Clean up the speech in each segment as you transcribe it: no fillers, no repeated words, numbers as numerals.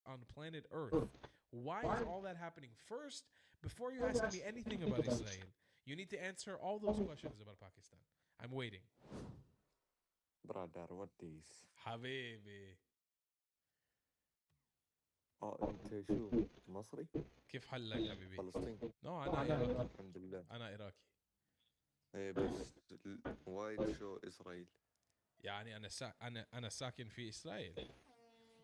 on planet Earth. Why is all that happening? First, before you ask me anything about Israel, you need to answer all those questions about Pakistan. I'm waiting. Brother, what is? حبيبي. انت شو مصري؟ كيف حالك حبيبي؟ فلسطين. No, أنا عراقي. الحمد لله. أنا عراقي. ايه بس وايد شو اسرائيل. يعني أنا ساكن في إسرائيل.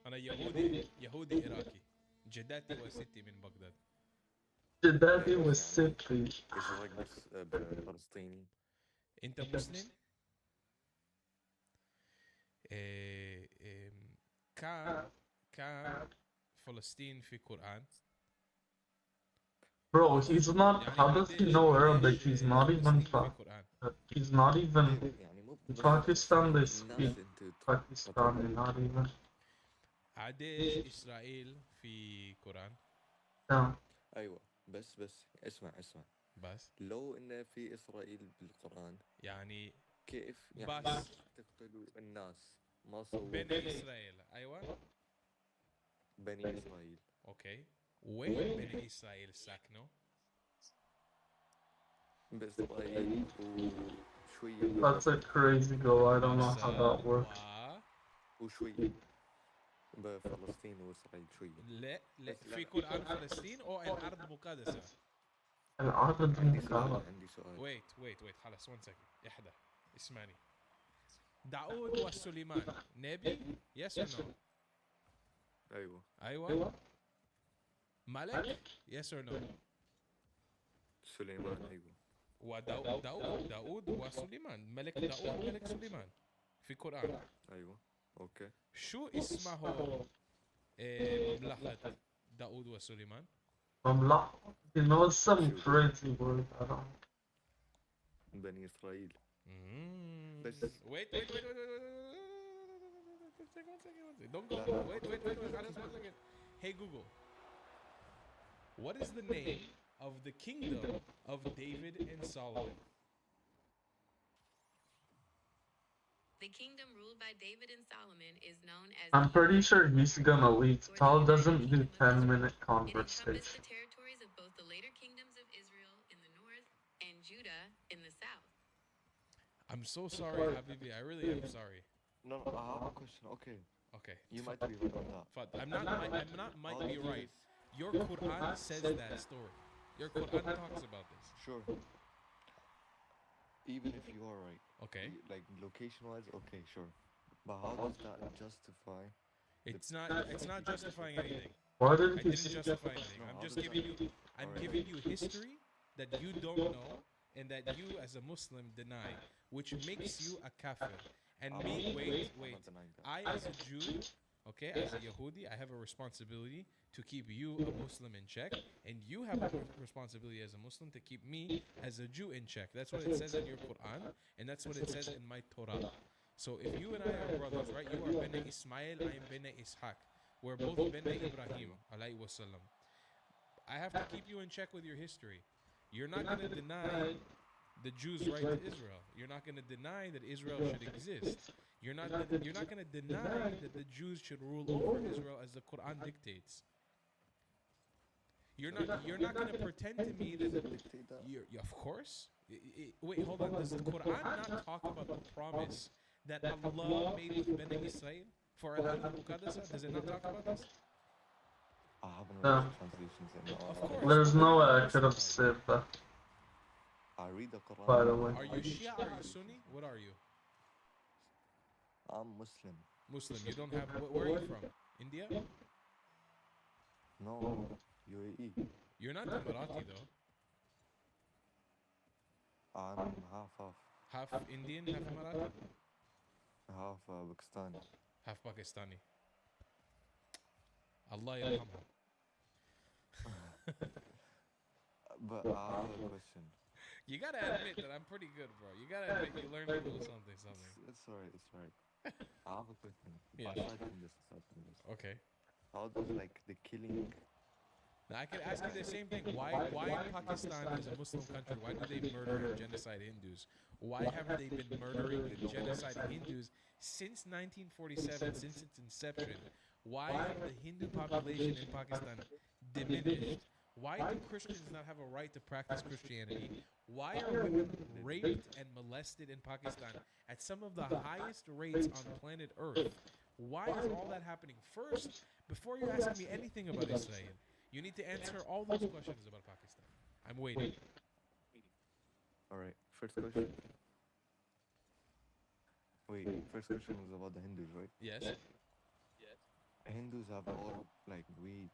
أنا يهودي عراقي. جداتي وستي من بغداد. جدادي بس والستي. ايش رايك بس بفلسطيني؟ أنت مسلم؟ إيه إيه كان فلسطين في قرآن. Bro, he's not. يعني How does he know Arabic? He's not even. فلسطين في قرآن. He's not even. يعني مو In بس Pakistan, they الناس speak انت Pakistani, not even. عادش إسرائيل في قرآن. Yeah. ايوه بس اسمع بس لو انه في اسرائيل بالقران يعني كيف بس يعني تقتلوا الناس ما صوروا بني إسرائيل. أيوة. بني اسرائيل. أوكي. وين بني إسرائيل ساكنوا؟ باسرائيل وشويه That's a crazy goal. I don't know how that works. وشويه بفلسطين واسرائيل شويه. لا بس لا، في قرآن فلسطين أو الأرض مقدسة. العرض المقارنة. عندي سؤال. wait خلاص 1 second. احدى اسمعني. داود وسليمان نبي؟ yes or no؟ أيوة. ملك؟ yes or no؟ سليمان ايوه. داود وسليمان. ملك داود ملك سليمان في القرآن. ايوه اوكي. شو اسمه مملكة داود وسليمان؟ مملحة. You know, it's some crazy word. I don't. بني اسرائيل. بس wait. One second. Don't go. Wait. Alice, 1 second. Hey Google. What is the name of the kingdom of David and Solomon? The kingdom ruled by David and Solomon is known as. I'm pretty sure he's gonna lead. Tal doesn't do 10-minute It encompassed conversation. the territories of both the later kingdoms of Israel in the north and Judah in the south. I'm so sorry, Habibi. I really am sorry. No, I have a question. Okay. Okay. You might be right on that. Fad, I'm not might be right. Your Quran says that story. Your Quran talks about this. Sure. Even if you are right. Okay. Like location-wise, okay, sure. But how does that justify? It's not justifying anything. Why I did he didn't say justify anything. No, I'm how just does giving that- you I'm Alright. giving you history that you don't know and that you as a Muslim deny, which makes you a kafir. And I'm me, not- wait. I'm not denying that. I as a Jew, okay, as a Yehudi, I have a responsibility to keep you a Muslim in check, and you have a responsibility as a Muslim to keep me as a Jew in check. That's what it says in your Quran, and that's what it says in my Torah. So if you and I are brothers, right? You are Bene Ismail, I am Bene Ishaq. We're both Bene Ibrahim, alayhi wasallam. I have to keep you in check with your history. You're not going to deny the Jews' right to Israel. You're not going to deny that Israel should exist. You're not going to deny that the Jews should rule over Israel as the Quran dictates. You're not going to pretend to me that Dictate that? of course. Wait, hold on. Does the Quran not talk about the promise that Allah made with Bani Israel for Al Muqaddasa? Does it not talk about this? I haven't No. read the translations in Of course. There's no way I could have said that, I read the Quran. by the way. Are you Shia? Are you Sunni? What are you? I'm Muslim. Muslim. You don't have. Where are you from? India? No, UAE. You're not Emirati though. I'm half Half Indian, half Emirati, Pakistani. half Pakistani. Allah yarhamha. But I have a question. You gotta admit that I'm pretty good, bro. You gotta admit you learned a little something. It's alright. I have a question. Yeah. Aside from this. Okay. How does like the killing? Now I could ask you the same thing. Why in Pakistan as a Muslim country, why do they murder and genocide Hindus? Why have they been murdering and genociding Hindus since 1947, since its inception? Why have the Hindu population in Pakistan diminished? Why do Christians not have a right to practice Christianity? Why are women raped and molested in Pakistan at some of the highest rates on planet Earth? Why is all that happening? First, before you ask me anything about Israel, you need to answer all those questions about Pakistan. I'm waiting. Alright, first question. Wait, first question was about the Hindus, right? Yes? Hindus have all, like, we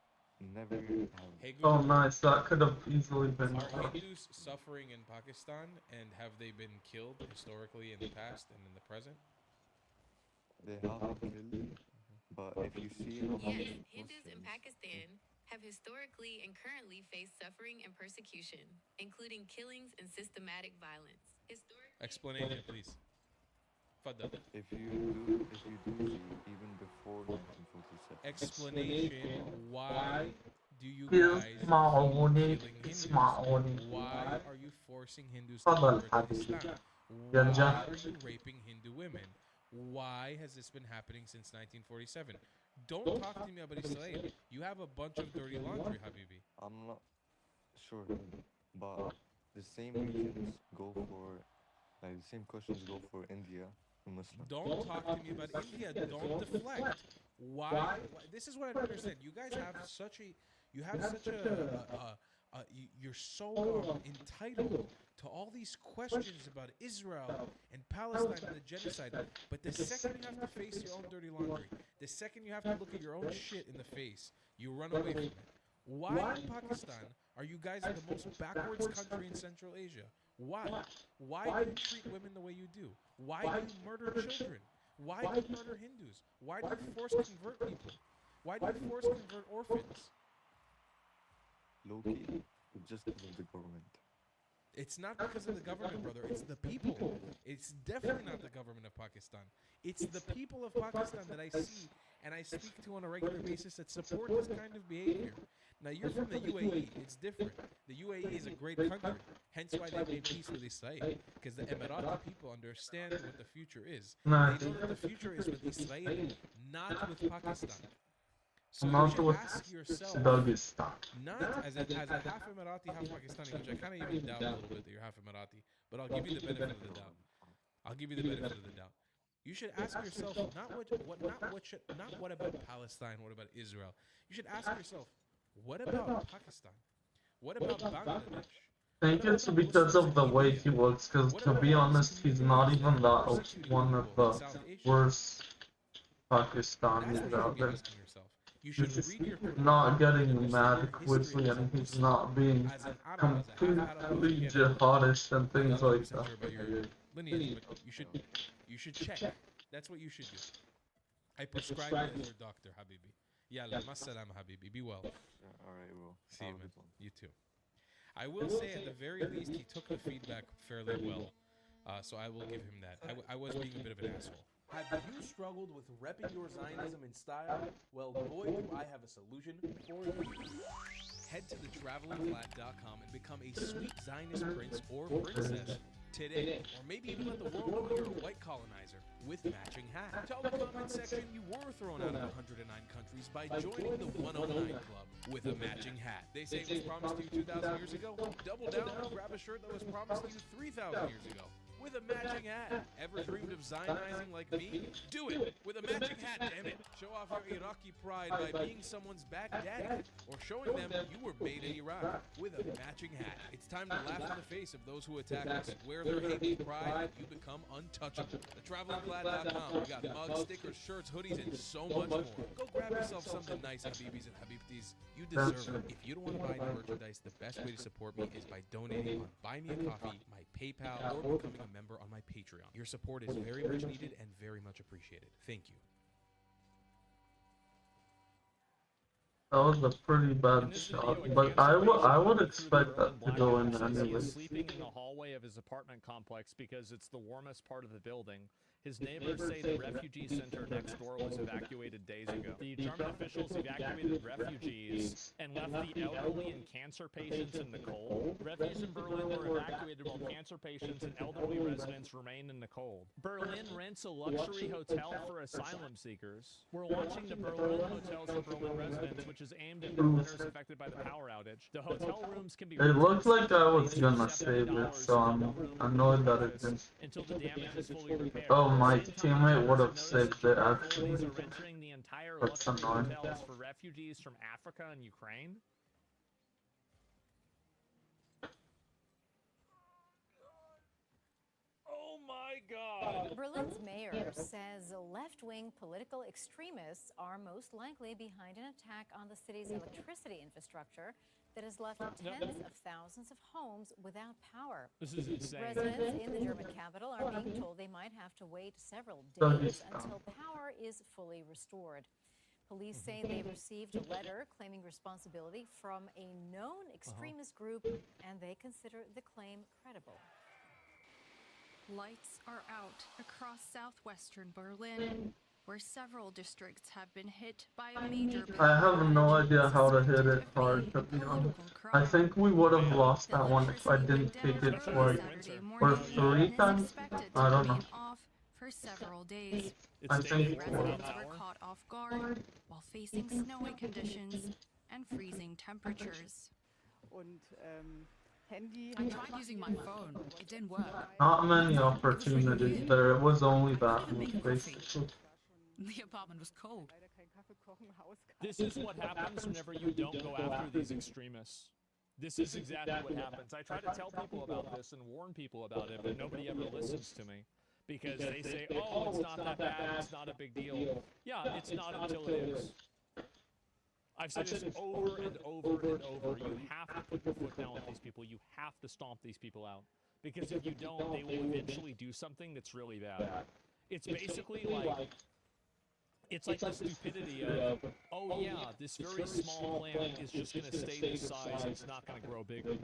never have. Hey, Oh, Google, nice. That could have easily been. are Hindus suffering in Pakistan, and have they been killed historically in the past and in the present? They have killed, but if you see how Yes, many Hindus in Muslims, Pakistan have historically and currently faced suffering and persecution, including killings and systematic violence. Historically, Explanation, please. Faddal. if you do see, even before 1947, Explanation. Why do you Here's guys my keep only- killing it's Hindus? my only- Why are you forcing Hindus to Faddal, convert to Habibi. Islam? Yeah, Why Jack. are you raping Hindu women? Why has this been happening since 1947? Don't talk to me about Israel. You have a bunch of dirty laundry, Habibi. I'm not sure, but the same reasons go for, like, the same questions go for India and Muslims. Don't talk to me about India. Don't deflect. Why? This is what I don't understand. You guys have such a, you're so entitled to all these questions about Israel and Palestine and the genocide. But the second you have to face your own dirty laundry, the second you have to look at your own shit in the face, you run away from it. Why in Pakistan are you guys the most backwards country in Central Asia? Why? Why do you treat women the way you do? Why do you murder children? Why do you murder Hindus? Why do you force convert people? Why do you force convert orphans? Low-key, it's just because of the government. It's not because of the government, brother. It's the people. It's definitely not the government of Pakistan. It's the people of Pakistan that I see and I speak to on a regular basis that support this kind of behavior. Now, you're from the UAE. It's different. The UAE is a great country. Hence why they made peace with Israel. Because the Emirati people understand what the future is. Nice. They know that the future is with Israel, not with Pakistan. So you Not should with ask yourself, Dagestan. not as a half Emirati, half Pakistani, which I kind of even doubt a little bit that you're half Emirati, but I'll give you the benefit of the doubt. I'll give you the benefit of the doubt. You should ask yourself not what about Palestine, what about Israel. You should ask yourself, what about Pakistan? What about Bangladesh? I think it's because of the way he looks, because to be honest, he's not even that one of the worst That's Pakistanis what out you there. should be asking yourself. You should He's read your Quran, not getting understand mad your quickly, history and he's not being as an Arab, as a half Arab, completely again, jihadist and I'm things not like 100% that. sure about your lineage, but you should check. That's what you should do. I prescribe you as your doctor, Habibi. Yalla, masalam, Habibi. Be well. Yeah, alright, bro. See Have you, a man. good one. You too. I will say, at the very least, he took the feedback fairly well. So I will give him that. I was being a bit of an asshole. Have you struggled with repping your Zionism in style? Well, boy, do I have a solution for you. Head to thetravelingflat.com and become a sweet Zionist prince or princess today. Or maybe even let the world know you're a white colonizer with matching hat. Tell the comment section you were thrown out of 109 countries by joining the 109 Club with a matching hat. They say it was promised to you 2,000 years ago. Double down and grab a shirt that was promised to you 3,000 years ago. With a matching hat. Ever dreamed of Zionizing like me? Do it with a matching hat, damn it. Show off your Iraqi pride by being someone's Baghdadi or showing them you were made in Iraq with a matching hat. It's time to laugh in the face of those who attack us. Wear their hate with pride and you become untouchable. TheTravelingFlat.com. We got mugs, stickers, shirts, hoodies, and so much more. Go grab yourself something nice, Habibis and Habibtis. You deserve it. If you don't want to buy any merchandise, the best way to support me is by donating on Buy Me a Coffee, my PayPal, or becoming a member on my Patreon. Your support is very much needed and very much appreciated. Thank you. That was a pretty bad shot, but I would expect that to go in He anyway. is sleeping in the hallway of his apartment complex because it's the warmest part of the building, His neighbors say the refugee center next door was evacuated days ago. The German officials evacuated refugees and left the elderly and cancer patients in the cold. Refugees in Berlin were evacuated while cancer patients and elderly residents remain in the cold. Berlin rents a luxury hotel for asylum seekers. We're launching the Berlin Hotels for Berlin residents, which is aimed at Berliners affected by the power outage. The hotel rooms can be It looked like I was rented gonna for save it, $70 so I'm double room annoyed that it office didn't. until the damage is fully repaired. Oh, my At the same time, teammate would have noticed saved that it, German actually. authorities are entering the entire That's luxury annoying. hotels for refugees from Africa and Ukraine. Oh my God! Berlin's mayor says left-wing political extremists are most likely behind an attack on the city's electricity infrastructure that has left tens of thousands of homes without power. This is insane. Residents in the German capital are being told they might have to wait several That days is until power is fully restored. Police say they received a letter claiming responsibility from a known extremist group, and they consider the claim credible. Lights are out across southwestern Berlin, where several districts have been hit by a major I have no power idea outage how to hit suspected it of hard, being to be honest. political I crime. think we would have lost The that one if I electricity didn't went take down it early like Saturday for morning 3 and is times. expected I to don't remain know. off for several days. It's I staying think- without Residents power. were caught off guard while facing snowy conditions and freezing temperatures. I tried using my phone. It didn't work. Not many opportunities there. It was only that one, basically. The apartment was cold. This is what happens whenever you don't go after these extremists. This is exactly what happens. I try to tell people about this and warn people about it, but nobody ever listens to me. Because they say, oh, it's not that bad, it's not a big deal. Yeah, it's not until it is. I've said this over and over and over. You have to put your foot down with these people. You have to stomp these people out. Because if you don't, they will eventually do something that's really bad. It's basically like... It's like the stupidity of, oh yeah, this very small plant is just going to stay this size, it's not going to grow bigger.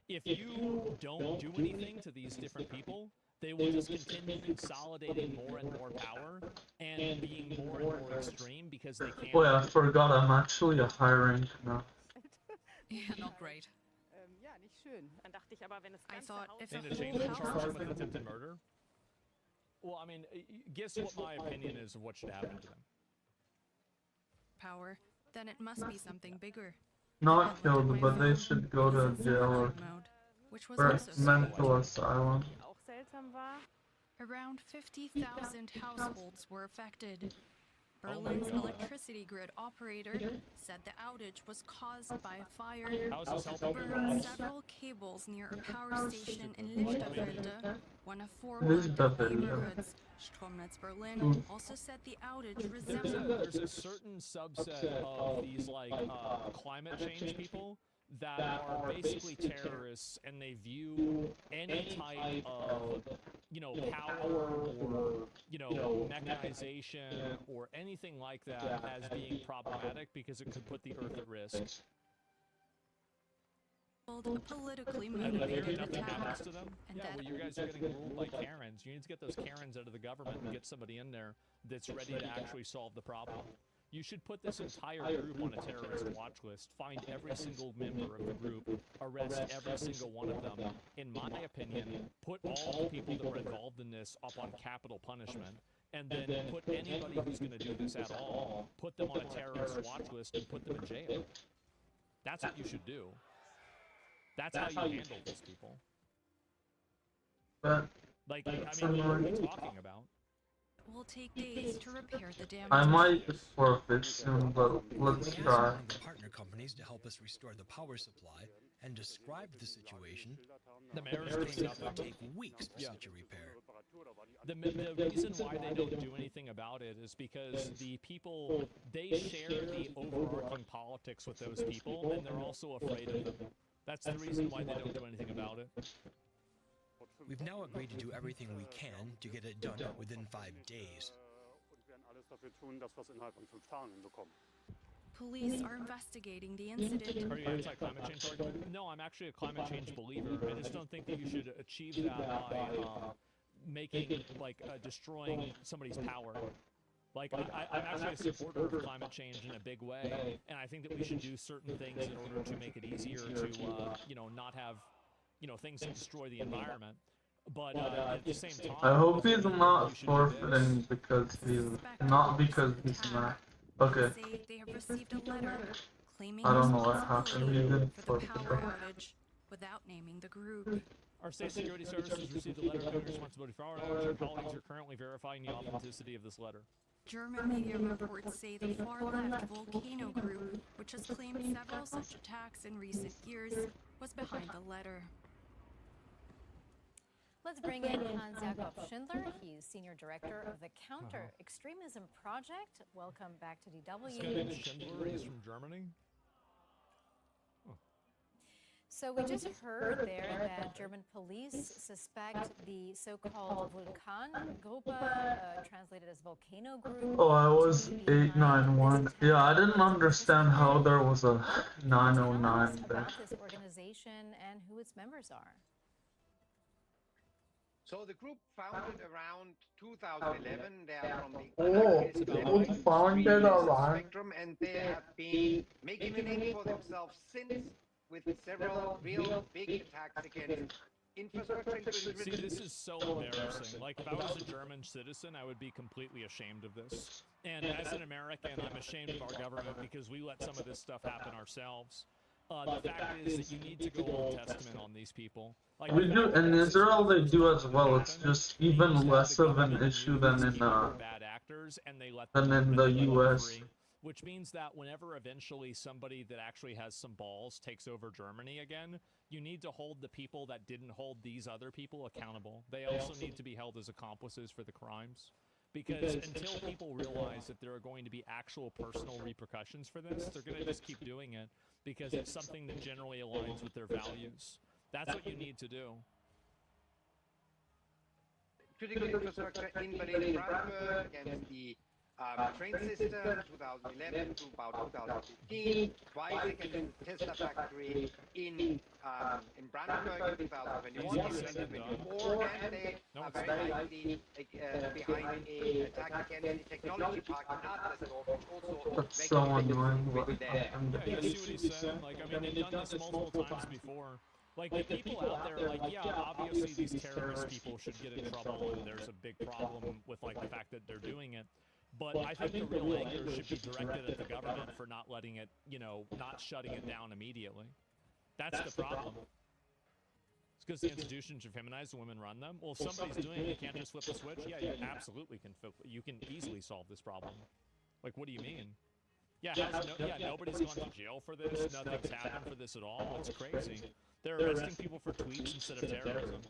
If you don't do anything to these different people, they will just continue consolidating more and more power and being more and more extreme because they can't. Boy, I forgot I'm actually a high rank now. Yeah, not great. I thought if And a to change whole the charge house with attempted murder? Well, I mean, guess what my opinion is of what should happen to them. power, then it must be something bigger. Not killed, but they should go to jail or Mode, which was or also mental asylum. Around 50,000 households were affected. Berlin's electricity grid operator said the outage was caused by a fire How is this that helping? burned several cables near a power station in Lichterfelde, one of 4 Lichterfelde. neighborhoods. Stromnetz Berlin also said the outage resembled There's a certain subset of these like climate change people that are basically terrorists, and they view any type of power or mechanization or anything like that as being problematic because it could put the earth at risk. a politically And then motivated nothing happens attack, to them. and Yeah, that well, you guys are getting ruled by Karens. You need to get those Karens out of the government and get somebody in there that's ready to actually solve the problem. You should put this entire group on a terrorist watch list, find every single member of the group, arrest every single one of them. In my opinion, put all the people that were involved in this up on capital punishment, and then put anybody who's going to do this at all, put them on a terrorist watch list and put them in jail. That's what you should do. That's how you handle these people. But Like, I mean, what are we talking about? will take days to repair the damage. I might forfeit soon, but let's We asked try. one of the partner companies to help us restore the power supply and described the situation. The mayor's They doing said it nothing. would take weeks for Yeah. such a repair. The reason why they don't do anything about it is because the people, they share the overarching politics with those people, and they're also afraid of them. That's the reason why they don't do anything about it. We've now agreed to do everything we can to get it done within 5 days. Police are investigating the incident. Are you anti-climate change argument? No, I'm actually a climate change believer. I just don't think that you should achieve that by making like destroying somebody's power. Like I'm actually a supporter of climate change in a big way, and I think that we should do certain things in order to make it easier to not have things that destroy the environment. But at the same time, I hope he's we not should do forfeiting this. because he's not because he's mad. Okay. Say they have received a letter claiming I don't know what happened. He responsibility didn't for the forfeit. power outage without naming the group. Our state security services received a letter claiming responsibility for our outage. Our colleagues are currently verifying the authenticity of this letter. German media reports say the far-left Volcano Group, which has claimed several such attacks in recent years, was behind the letter. Let's bring in Hans Jakob Schindler. He's Senior Director of the Counter Extremism Project. Welcome back to This guy DW. named Schindler, he's from Germany. So we just heard there that German police suspect the so-called Vulkangruppe, translated as volcano group. Oh, I was to be behind 891. this Yeah, I attack. didn't understand how there was a Tell us 909 there. about this organization and who its members are. So the group founded around 2011. They are from the Oh, anarchist the and group founded extremist around. spectrum, and they have been making a name for themselves since, with several real big attacks against infrastructure. See, this is so embarrassing. Like, if I was a German citizen, I would be completely ashamed of this. And as an American, I'm ashamed of our government because we let some of this stuff happen ourselves. The fact is that you need to go Old Testament on these people. Like, We do in Israel. They do as well. It's just even less of an issue than in bad actors, and they let than them, in and the they let them U.S. free. Which means that whenever eventually somebody that actually has some balls takes over Germany again, you need to hold the people that didn't hold these other people accountable. They also need to be held as accomplices for the crimes. Because until people realize that there are going to be actual personal repercussions for this, they're going to just keep doing it because it's something that generally aligns with their values. That's what you need to do. Critical infrastructure in Berlin-Brandenburg against the train system, 2011 to about 2015. Twice against the Tesla factory in Brandenburg in 2021, 2024, and they are very likely behind an attack against the technology park in Adlersdorf, which also That's so annoying. What with them. happened? Yeah, you see what he said? Like, I mean, they've done this multiple times before. Like, the people out there, like, yeah, obviously these terrorist people should get in trouble, and there's a big problem with, like, the fact that they're doing it. But I think the real anger should be directed at the government for not letting it, not shutting it down immediately. That's the problem. It's because the institutions are feminized and women run them. Well, if somebody's doing it, you can't just flip the switch. Yeah, you absolutely can. You can easily solve this problem. Like, what do you mean? Yeah, nobody's gone to jail for this. Nothing's happened for this at all. It's crazy. They're arresting people for tweets instead of terrorism.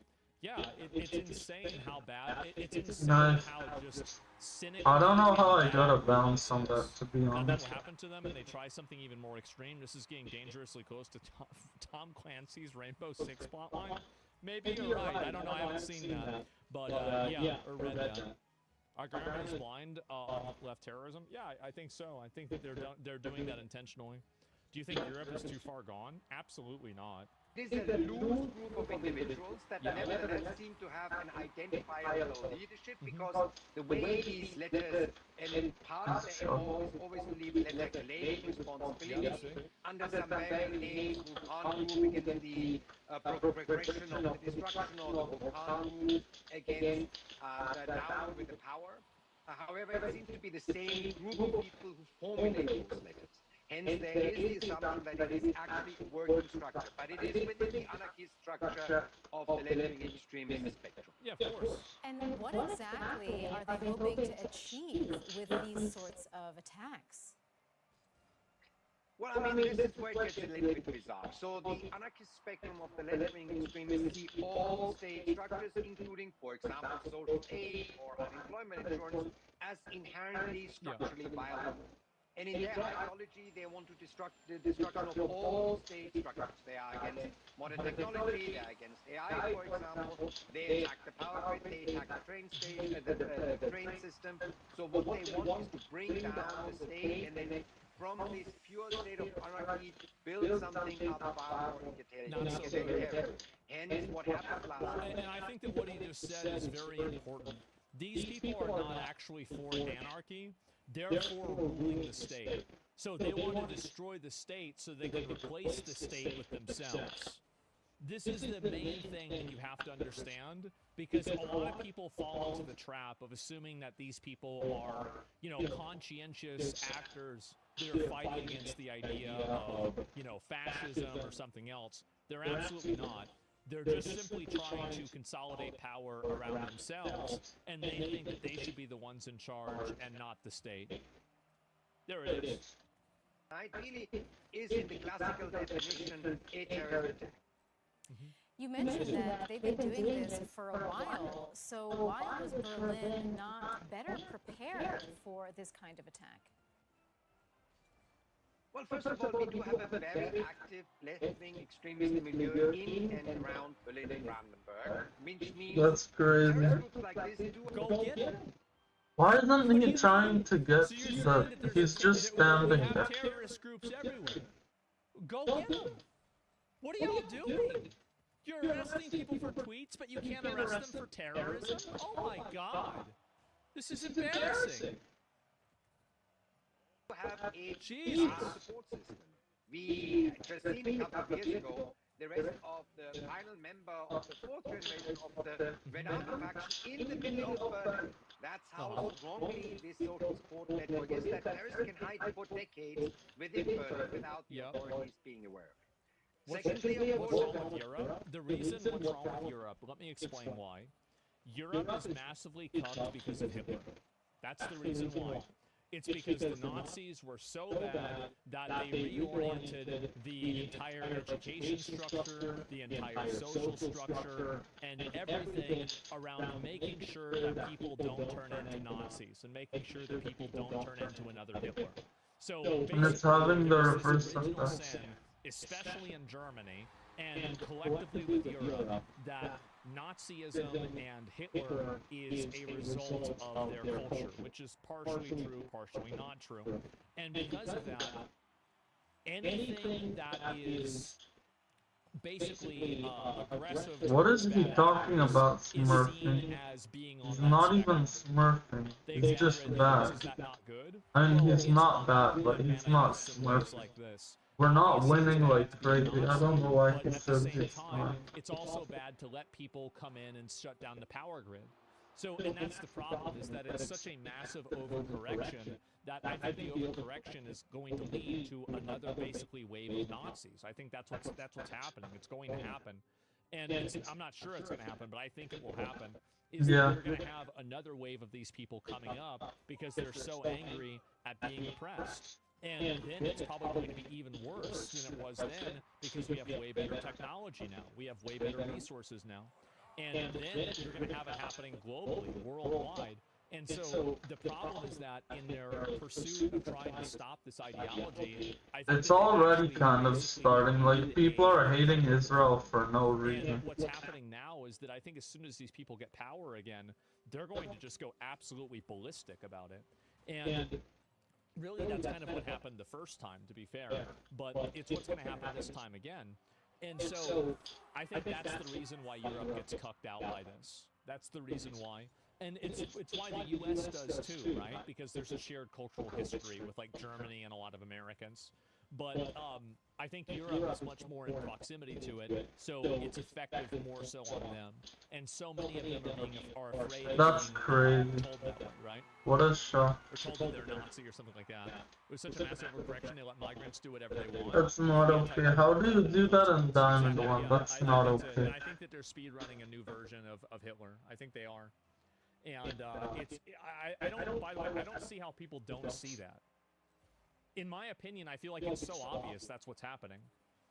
Yeah, it's insane how bad. It's insane Nice. how just cynical. I don't know how I got a bounce on that, to be Nothing honest. will happen to them, and they try something even more extreme. This is getting dangerously close to Tom Clancy's Rainbow Six plotline. Maybe you're right. I don't know. I haven't seen that, but yeah, or read that. Are governments blind on left terrorism? Yeah, I think so. I think that they're doing that intentionally. Do you think Europe is too far gone? Absolutely not. This is a loose group of individuals that nevertheless seem to have an identifiable leadership because the way these letters and part of their MO is always to leave letter claim responsibility under some very names, Vulcan group against the progression of the destruction of the Vulcan group against the down with the power. However, it seems to be the same group of people who formulate those letters. Hence, there is the assumption that it is actually a working structure, but it is within the anarchist structure of the left-wing extremist spectrum. Yeah, of course. And what exactly are they hoping to achieve with these sorts of attacks? Well, I mean, this is where it gets a little bit bizarre. So the anarchist spectrum of the left-wing extremists see all state structures, including, for example, social aid or unemployment insurance, as inherently structurally violent. And in their ideology, they want to destruct the destruction of all state structures. They are against modern technology, they are against AI, for example. They attack the power grid, they attack the train station, the train system. So what they want is to bring down the state and then from this pure state of anarchy, build something far more egalitarian. Hence, what happened last night. And I think that what he just said is very important. These people are not actually for anarchy, they're for ruling the state. So they want to destroy the state so they can replace the state with themselves. This is the main thing that you have to understand, because a lot of people fall into the trap of assuming that these people are, you know, conscientious actors that are fighting against the idea of, you know, fascism or something else. They're absolutely not. They're just simply trying to consolidate power around themselves, and they think that they should be the ones in charge and not the state. There it is. It really is, in the classical definition, a terrorist attack. You mentioned that they've been doing this for a while, so why was Berlin not better prepared for this kind of attack? Well, first of all, we do have a very active left-wing extremist milieu in and around Berlin and Brandenburg, which means That's crazy. terrorist groups like this do Go get them. Why isn't he trying to get So you're the... saying that there's He's just standing we have there. terrorist groups everywhere. Go get them. What are y'all doing? You're arresting people for tweets, but you can't arrest them for terrorism? Oh my god. This is embarrassing. have a Jesus. support system. We just seen a couple of years ago the rest of the final member of the fourth generation of the Red Army faction in the middle of Berlin. That's how strongly this social support network is, that terrorists can hide for decades within Berlin without the authorities being aware of it. Secondly, of What's course, wrong with Europe? The reason what's wrong with Europe, let me explain why. Europe is massively cucked because of Hitler. That's the reason why. It's because the Nazis were so bad that they reoriented the entire education structure, the entire social structure, and everything around making sure that people don't turn into Nazis and making sure that people don't turn into another Hitler. So And it's having the there's this reverse original effect. sin, especially in Germany and collectively with Europe, that Nazism and Hitler is a result of their culture, which is partially true, partially not true. And because of that, anything that is basically aggressive... What is he talking about, is seen smurfing? as being on He's that not side. even smurfing. They He's just exaggerate bad. things. Is that not good? I mean, Well, he's it's not bad, good but and he's I not have symbols smurfing. like this. We're not Obviously, it's winning bad like to be crazy. I Nazi, don't know why but he at the says same he's time, smart. it's also bad to let people come in and shut down the power grid. So, and that's the problem, is that it's such a massive overcorrection that I think the overcorrection is going to lead to another basically wave of Nazis. I think that's what's happening. It's going to happen. And I'm not sure it's going to happen, but I think it will happen. Is Yeah. that we're going to have another wave of these people coming up because they're so angry at being oppressed. And then it's probably going to be even worse than it was then because we have way better technology now. We have way better resources now. And then you're going to have it happening globally, worldwide. And so the problem is that in their pursuit of trying to stop this ideology, I think It's that they already actually kind of basically starting. Like, created people a- are hating Israel for no reason. And what's happening now is that I think as soon as these people get power again, they're going to just go absolutely ballistic about it. And really, that's kind of what happened the first time, to be fair. But it's what's going to happen this time again. And so I think that's the reason why Europe gets cucked out by this. That's the reason why. And it's why the U.S. does too, right? Because there's a shared cultural history with like Germany and a lot of Americans. But I think Europe is much more in proximity to it, so it's effective more so on them. And so many of them are afraid of That's being crazy. told that way, right? What a shock. Or told that they're Nazi or something like that. It was such a massive overcorrection, they let migrants do whatever they want. That's not okay. How do you do that in Diamond Yeah, One? I That's think not that's it. And okay. I think that they're speed running a new version of Hitler. I think they are. And I don't, by the way, I don't see how people don't see that. In my opinion, I feel like it's so obvious that's what's happening.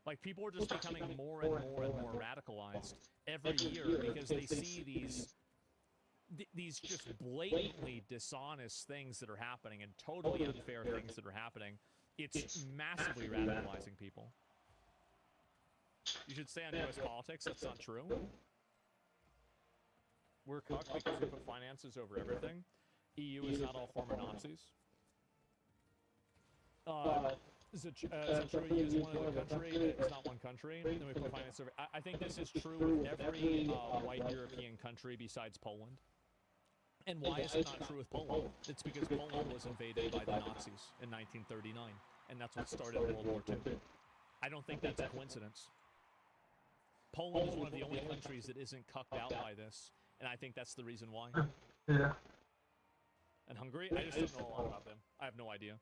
Like, people are just becoming more and more and more radicalized every year because they see these just blatantly dishonest things that are happening and totally unfair things that are happening. It's massively radicalizing people. You should stay on U.S. politics. That's not true. We're cucked because we put finances over everything. EU is not all former Nazis. Century is one of the country. It's not one country. Then we put finance survey. I think this is true with every white European country besides Poland. And why is it not true with Poland? It's because Poland was invaded by the Nazis in 1939, and that's what started World War II. I don't think that's a coincidence. Poland is one of the only countries that isn't cucked out by this, and I think that's the reason why. Yeah. And Hungary? I just don't know a lot about them. I have no idea.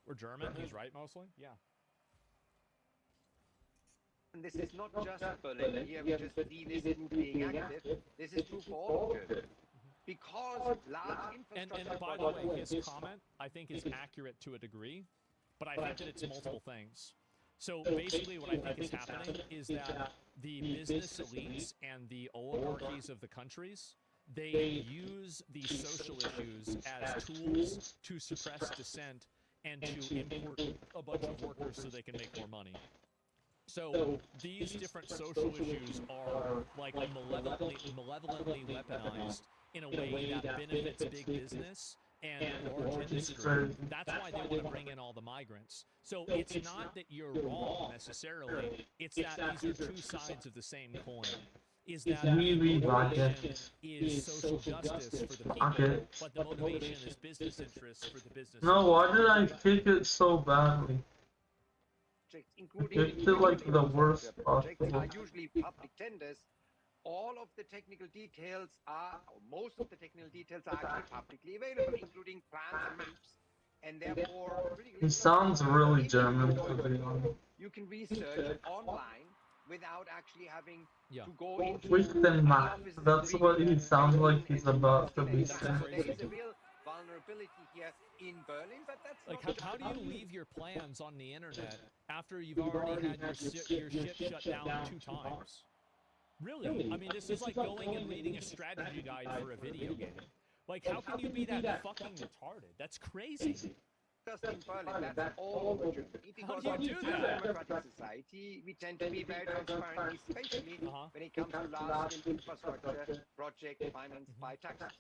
We're German, he's right mostly? Yeah. And this is not just Berlin. Here we just see this group being active. This is true for all of Germany. Because large infrastructure And by the way, his comment, I think, is accurate to a degree, but I think that it's multiple things. So basically what I think is happening is that the business elites and the oligarchies of the countries, they use these social issues as tools to suppress dissent and to import a bunch of workers so they can make more money. So these different social issues are like malevolently weaponized in a way that benefits big business and large industry. That's why they want to bring in all the migrants. So it's not that you're wrong necessarily, it's that these are two sides of the same coin. Is that the motivation is social justice for the people, but the motivation is business interests for the business. No, why did I kick it so badly? Kicked it like the worst possible. Are usually public tenders. All of the technical details are, or most of the technical details are actually publicly available, including plans and maps. And therefore, He sounds really German, to be honest. you can research online without actually having to go into With the map, that's what he sounds like he's about to be saying. There is a real vulnerability here in Berlin, but that's like not how do you leave your plans on the internet after you've already had your shit shut down 2 times? Really? I mean, this is like going and reading a strategy guide for a video game. Like, how can you be that fucking retarded? That's crazy. Just in Berlin, that's all over Germany. Because How do you do in a that? democratic society, we tend to be very transparent, especially when it comes to large-scale infrastructure project financed by taxes.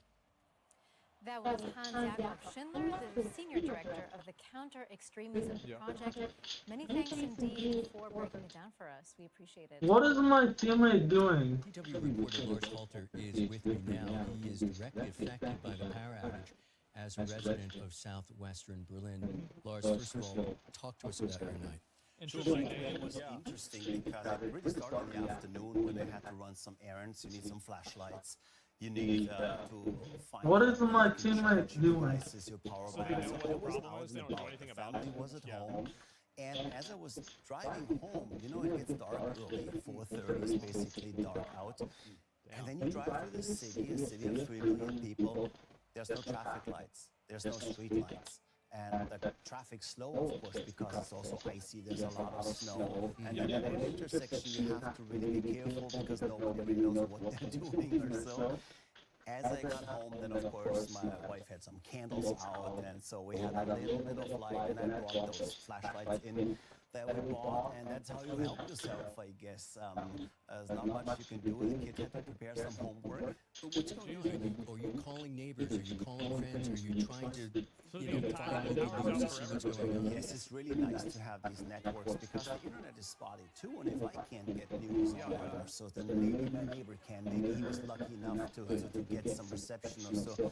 That was Hans Jakob Schindler, the Senior Director of the Counter-Extremism Project. Many thanks indeed for breaking it down for us. We appreciate it. What is my teammate doing? DW reporter Lars Halter is with me now. He is directly affected by the power outage as a resident of southwestern Berlin. Lars, first of all, talk to us about your night. It was interesting because it really started in the afternoon when they had to run some errands. You need some flashlights. You need to find What is my teammate doing? devices, your power banks. So I was out and about. The family was at home. And as I was driving home, you know, it gets dark early. 4:30 is basically dark out. And then you drive through this city, a city of 3 million people. There's no traffic lights. There's no street lights. And the traffic's slow, of course, because it's also icy. There's a lot of snow. And then at an intersection, you have to really be careful because nobody really knows what they're doing or so. As I got home, then of course my wife had some candles out, and so we had a little bit of light, and I brought those flashlights in that we bought, and that's how you help yourself, I guess. There's not much you can do. The kid had to prepare some homework. But what's going on? Are you calling neighbors? Are you calling friends? Are you trying to, find local news to see what's going on? Yes, it's really nice to have these networks because the internet is spotty too, and if I can't get news on there, so then maybe my neighbor can. Maybe he was lucky enough to get some reception or so.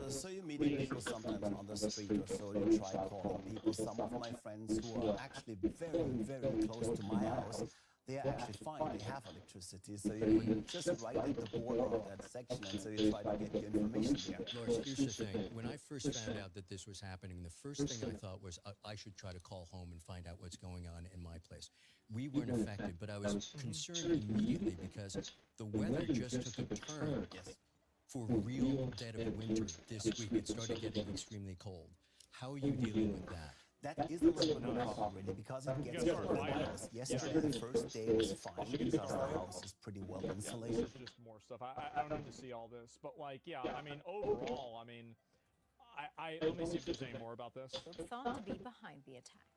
So you're meeting people sometimes on the street or so. You try calling people. Some of my friends who are actually very, very close to my house, they are actually fine. They have electricity, so you just right at the border of that section, and so you try to get your information there. Lars, here's the thing. When I first found out that this was happening, the first thing I thought was I should try to call home and find out what's going on in my place. We weren't affected, but I was concerned immediately because the weather just took a turn for real dead of winter this week. It started getting extremely cold. How are you dealing with that? That is a little bit of a problem, really, because it gets cold in the house. Yesterday, the first day was fine because the house is pretty well insulated. There's just more stuff. I don't need to see all this, but like, yeah, I mean, overall, I mean, let me see if there's any more about this. Thought to be behind the attack.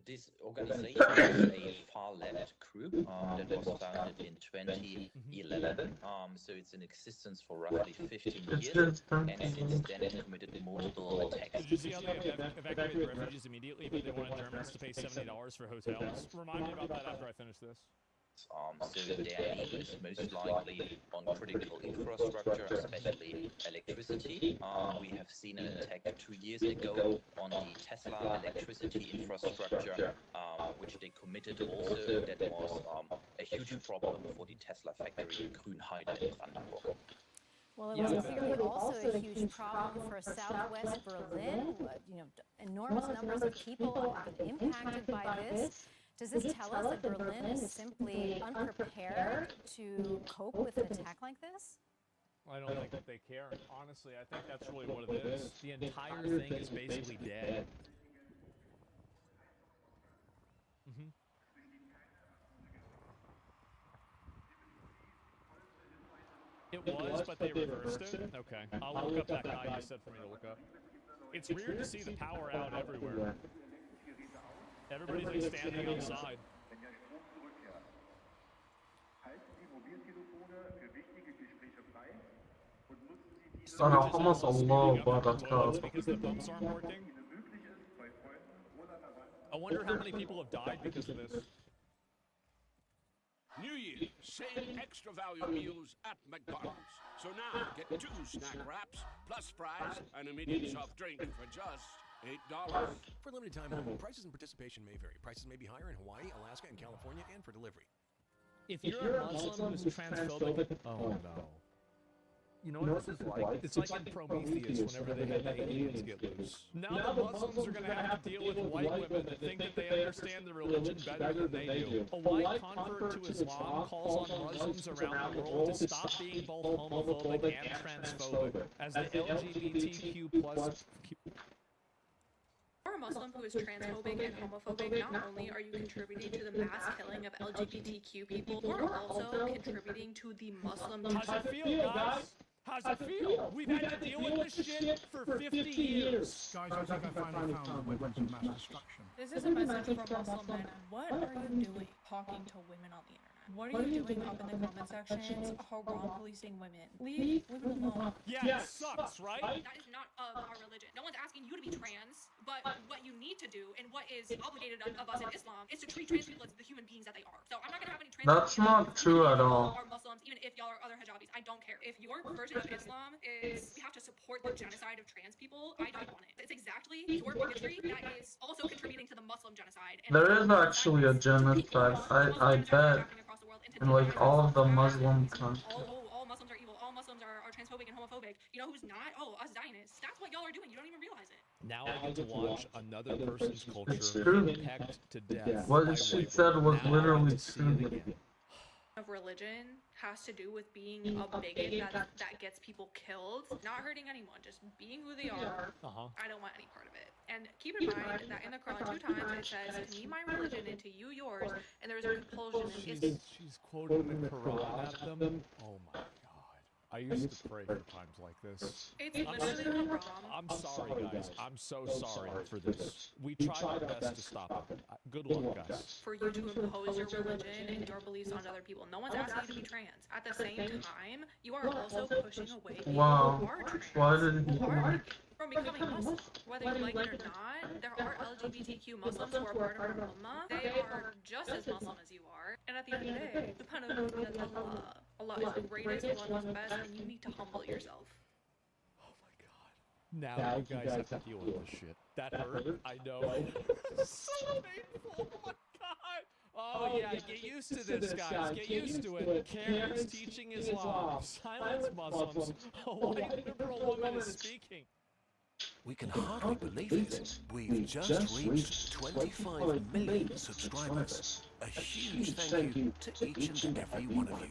This organization is a far-left group that was founded in 2011. So it's in existence for roughly 15 years, and since then it committed multiple attacks. Did you see how they evacuated refugees immediately, but they wanted Germans to pay $70 for hotels? Remind me about that after I finish this. So their aim is most likely on critical infrastructure, especially electricity. We have seen an attack 2 years ago on the Tesla electricity infrastructure, which they committed also. That was a huge problem for the Tesla factory in Grünheide in Brandenburg. Well, it was clearly also a huge problem for Southwest Berlin. Enormous numbers of people have been impacted by this. Does this tell us that Berlin is simply unprepared to cope with an attack like this? I don't think that they care. Honestly, I think that's really what it is. The entire thing is basically dead. It was, but they reversed it? Okay. I'll look up that guy you said for me to look up. It's weird to see the power out everywhere. Everybody's like standing outside. It's almost a low, but because the pumps aren't working. I wonder how many people have died because of this. New Year, same extra value meals at McDonald's. So now get 2 snack wraps, plus fries, and immediate soft drink for just $8. For limited time only, prices and participation may vary. Prices may be higher in Hawaii, Alaska, and California, and for delivery. If you're a Muslim who's transphobic, oh no. You know what this is like? It's like in Prometheus whenever they had the aliens get loose. Now the Muslims are going to have to deal with white women that think that they understand the religion better than they do. A white convert to Islam calls on Muslims around the world to stop being both homophobic and transphobic, as the LGBTQ plus... For a Muslim who is transphobic and homophobic, not only are you contributing to the mass killing of LGBTQ people, you're also contributing to the Muslim... How's it feel, guys? How's it feel? We've had to deal with this shit for 50 years. Guys, I think I finally found weapons of mass destruction. This is a message for Muslim men. What are you doing talking to women on the internet? What are you doing up in the comment sections haram policing women? Leave women alone. Yeah, it sucks, right? That is not of our religion. No one's asking you to be trans, but what you need to do and what is obligated of us in Islam is to treat trans people as the human beings that they are. So I'm not gonna have any trans That's not true at all. Or Muslims, even if y'all are other hijabis, I don't care. If your version of Islam is we have to support the genocide of trans people, I don't want it. It's exactly your bigotry that is also contributing to the Muslim genocide. And there is actually a genocide, I bet, in like all of the Muslim countries. All Muslims are evil. All Muslims are transphobic and homophobic. You know who's not? Oh, us Zionists. That's what y'all are doing. You don't even realize it. Now I get to watch another person's culture pecked to death. What she said was literally true. Of religion has to do with being a bigot that gets people killed, not hurting anyone, just being who they are. I don't want any part of it. And keep in mind that in the Quran 2 times it says, "To me my religion, and to you yours," and there's a compulsion. She's quoting the Quran at them. Oh my God. I used to pray for times like this. It's literally haram. I'm sorry, guys. I'm so sorry for this. We tried our best to stop it. Good luck, guys. For you to impose your religion and your beliefs on other people. No one's asking you to be trans. At the same time, you are also pushing away people who are trans. Why did he from becoming Muslim. Whether you like it or not, there are LGBTQ Muslims who are part of our ummah. They are just as Muslim as you are. And at the end of the day, Allah is the greatest, Allah is the best, and you need to humble yourself. Oh my God. Now you guys have to deal with this shit. That hurt, I know. So painful, oh my God. Oh yeah, get used to this, guys. Get used to it. Karen's teaching Islam. Silence Muslims. A white liberal woman is speaking. We can hardly believe it. We've just reached 25 million subscribers. A huge thank you to each and every one of you.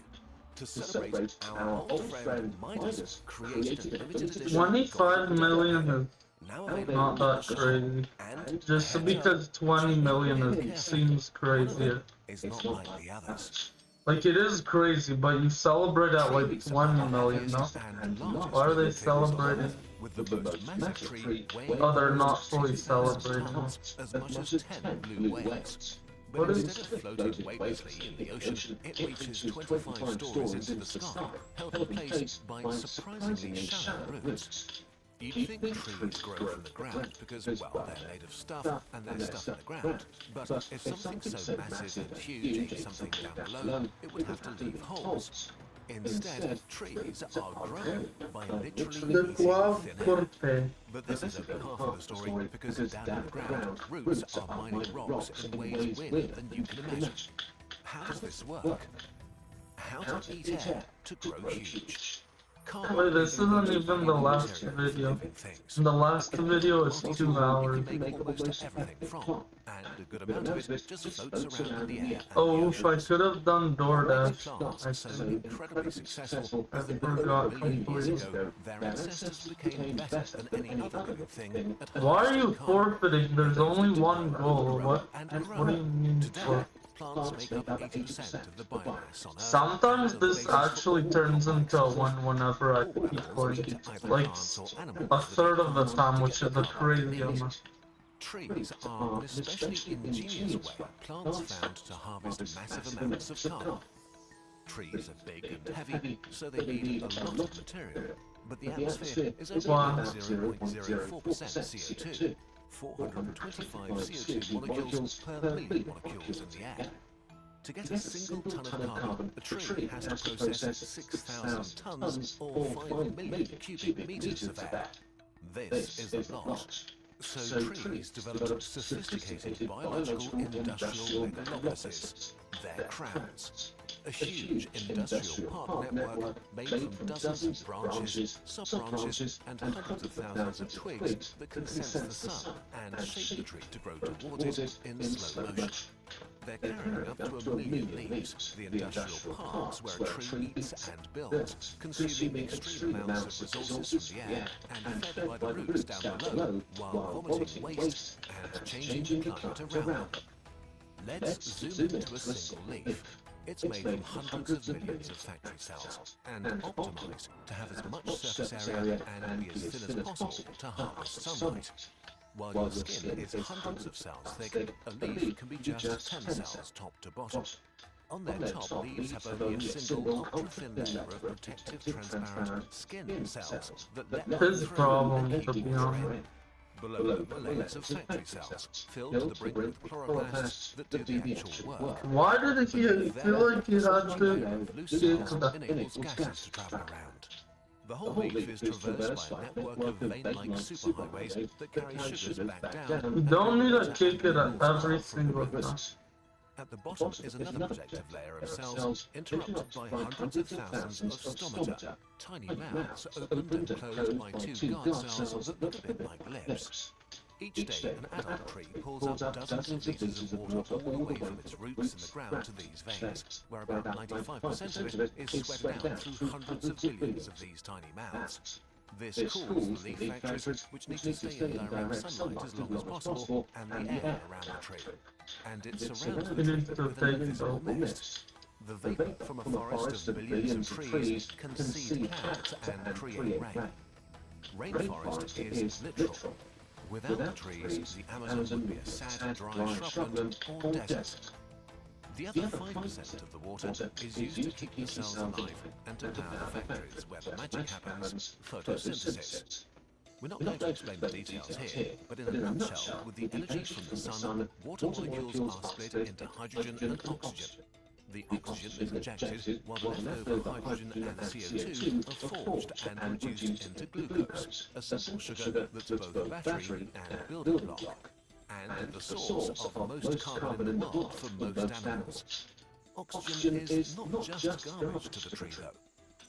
To celebrate, our old friend Midas created a limited edition. 25 million is not that crazy. Just because 20 million seems crazy. Is not like the others. Like, it is crazy, but you celebrate at like 1 million, no? Why are they celebrating? With the most massive tree weighing Oh, they're not fully celebrating. as much as 10 blue whales. But instead of floating weightlessly in the ocean, it reaches 25 stories into the sky, held in place by surprisingly shallow roots. You'd think trees grow from the ground because, well, they're made of stuff and there's stuff in the ground. But if something so massive and huge ate something down below, it would have to leave holes. Instead, trees are grown by literally eating thin air. But this is only half of the story, because down underground, roots are mining rocks in ways weirder than you can imagine. How does this work? How to eat air to grow huge. Wait, this isn't even the last video. The last video is 2 hours. Oh, if I could have done DoorDash, I forgot completely. Why are you forfeiting? There's only one goal. What do you mean forfeit? Plants make up 80% of the biomass on Earth. Sometimes this actually turns into a win whenever I keep playing. Like, a third of the time, which is a crazy amount. Trees are an especially ingenious way plants found to harvest massive amounts of carbon. Trees are big and heavy, so they need a lot of material. But the atmosphere is only 0.04% CO2. 425 CO2 molecules per million molecules in the air. To get a single ton of carbon, a tree has to process 6,000 tons or 5 million cubic meters of air. This is a lot. So trees developed sophisticated biological industrial megalopoluses, their crowns. A huge industrial park network made from dozens of branches, sub-branches, and hundreds of thousands of twigs that can sense the sun and shape the tree to grow towards it in slow motion. They're carrying up to 1 million leaves, the industrial parks where a tree eats and builds, consuming extreme amounts of resources from the air and fed by the roots down below while vomiting waste and changing the climate around them. Let's zoom into a single leaf. It's made from hundreds of millions of factory cells and optimized to have as much surface area and be as thin as possible to harvest sunlight. While your skin is hundreds of cells thick, a leaf can be just 10 cells top to bottom. On their top, leaves have only a single ultra-thin layer of protective transparent skin cells that let them through and keep water in. Below them are layers of factory cells, filled to the brink with chloroplasts that do the actual work. Why did he feel like he had to loose cells enables gases to travel around. The whole leaf is traversed by a network of vein-like superhighways that carry sugars back down. You don't need to kick it at every single time. At the bottom is another protective layer of cells interrupted by hundreds of thousands of stomata, tiny mouths opened and closed by 2 guard cells that look a bit like lips. Each day, an adult tree pulls up dozens of liters of water all the way from its roots in the ground to these veins, where about 95% of it is sweat out through hundreds of billions of these tiny mouths. This cools the leaf factories, which need to stay in direct sunlight as long as possible, and the air around the tree. And it surrounds the tree with an invisible mist. The vapor from a forest of billions of trees can seed clouds and create rain. Rainforest is literal. Without the trees, the Amazon would be a sad, dry shrubland or desert. The other 5% of the water is used to keep the cells alive and to power the factories where the magic happens, photosynthesis. We're not going to explain the details here, but in a nutshell, with the energy from the sun, water molecules are split into hydrogen and oxygen. The oxygen is ejected, while the leftover hydrogen and CO2 are forged and reduced into glucose, a simple sugar that's both a battery and building block, and the source of most carbon in the world for most animals. Oxygen is not just garbage to the tree, though.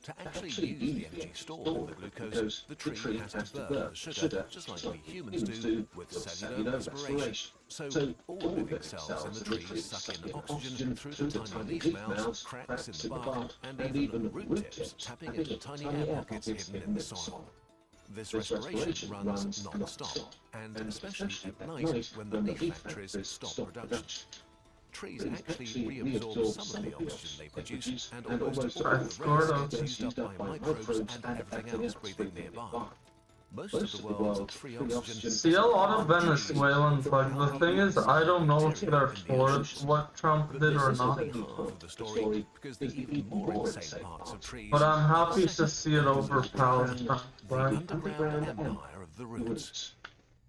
To actually use the energy stored in the glucose, the tree has to burn the sugar, just like we humans do with cellular respiration. So, all living cells in the tree suck in oxygen through the tiny leaf mouths, cracks in the bark, and even root tips, tapping into tiny air pockets hidden in the soil. This respiration runs non-stop, and especially at night when the leaf factories stop production. trees actually reabsorb some of the oxygen they produce, and almost all I of the scored rest okay. gets used up by microbes and everything else breathing nearby. Most of the world's free oxygen... See, a lot of Venezuelans, like, the thing is, I don't know if they're for what Trump did or not. Of the story, because the even more insane parts of trees... But I'm happy to see it over Palestine. The underground empire of the roots.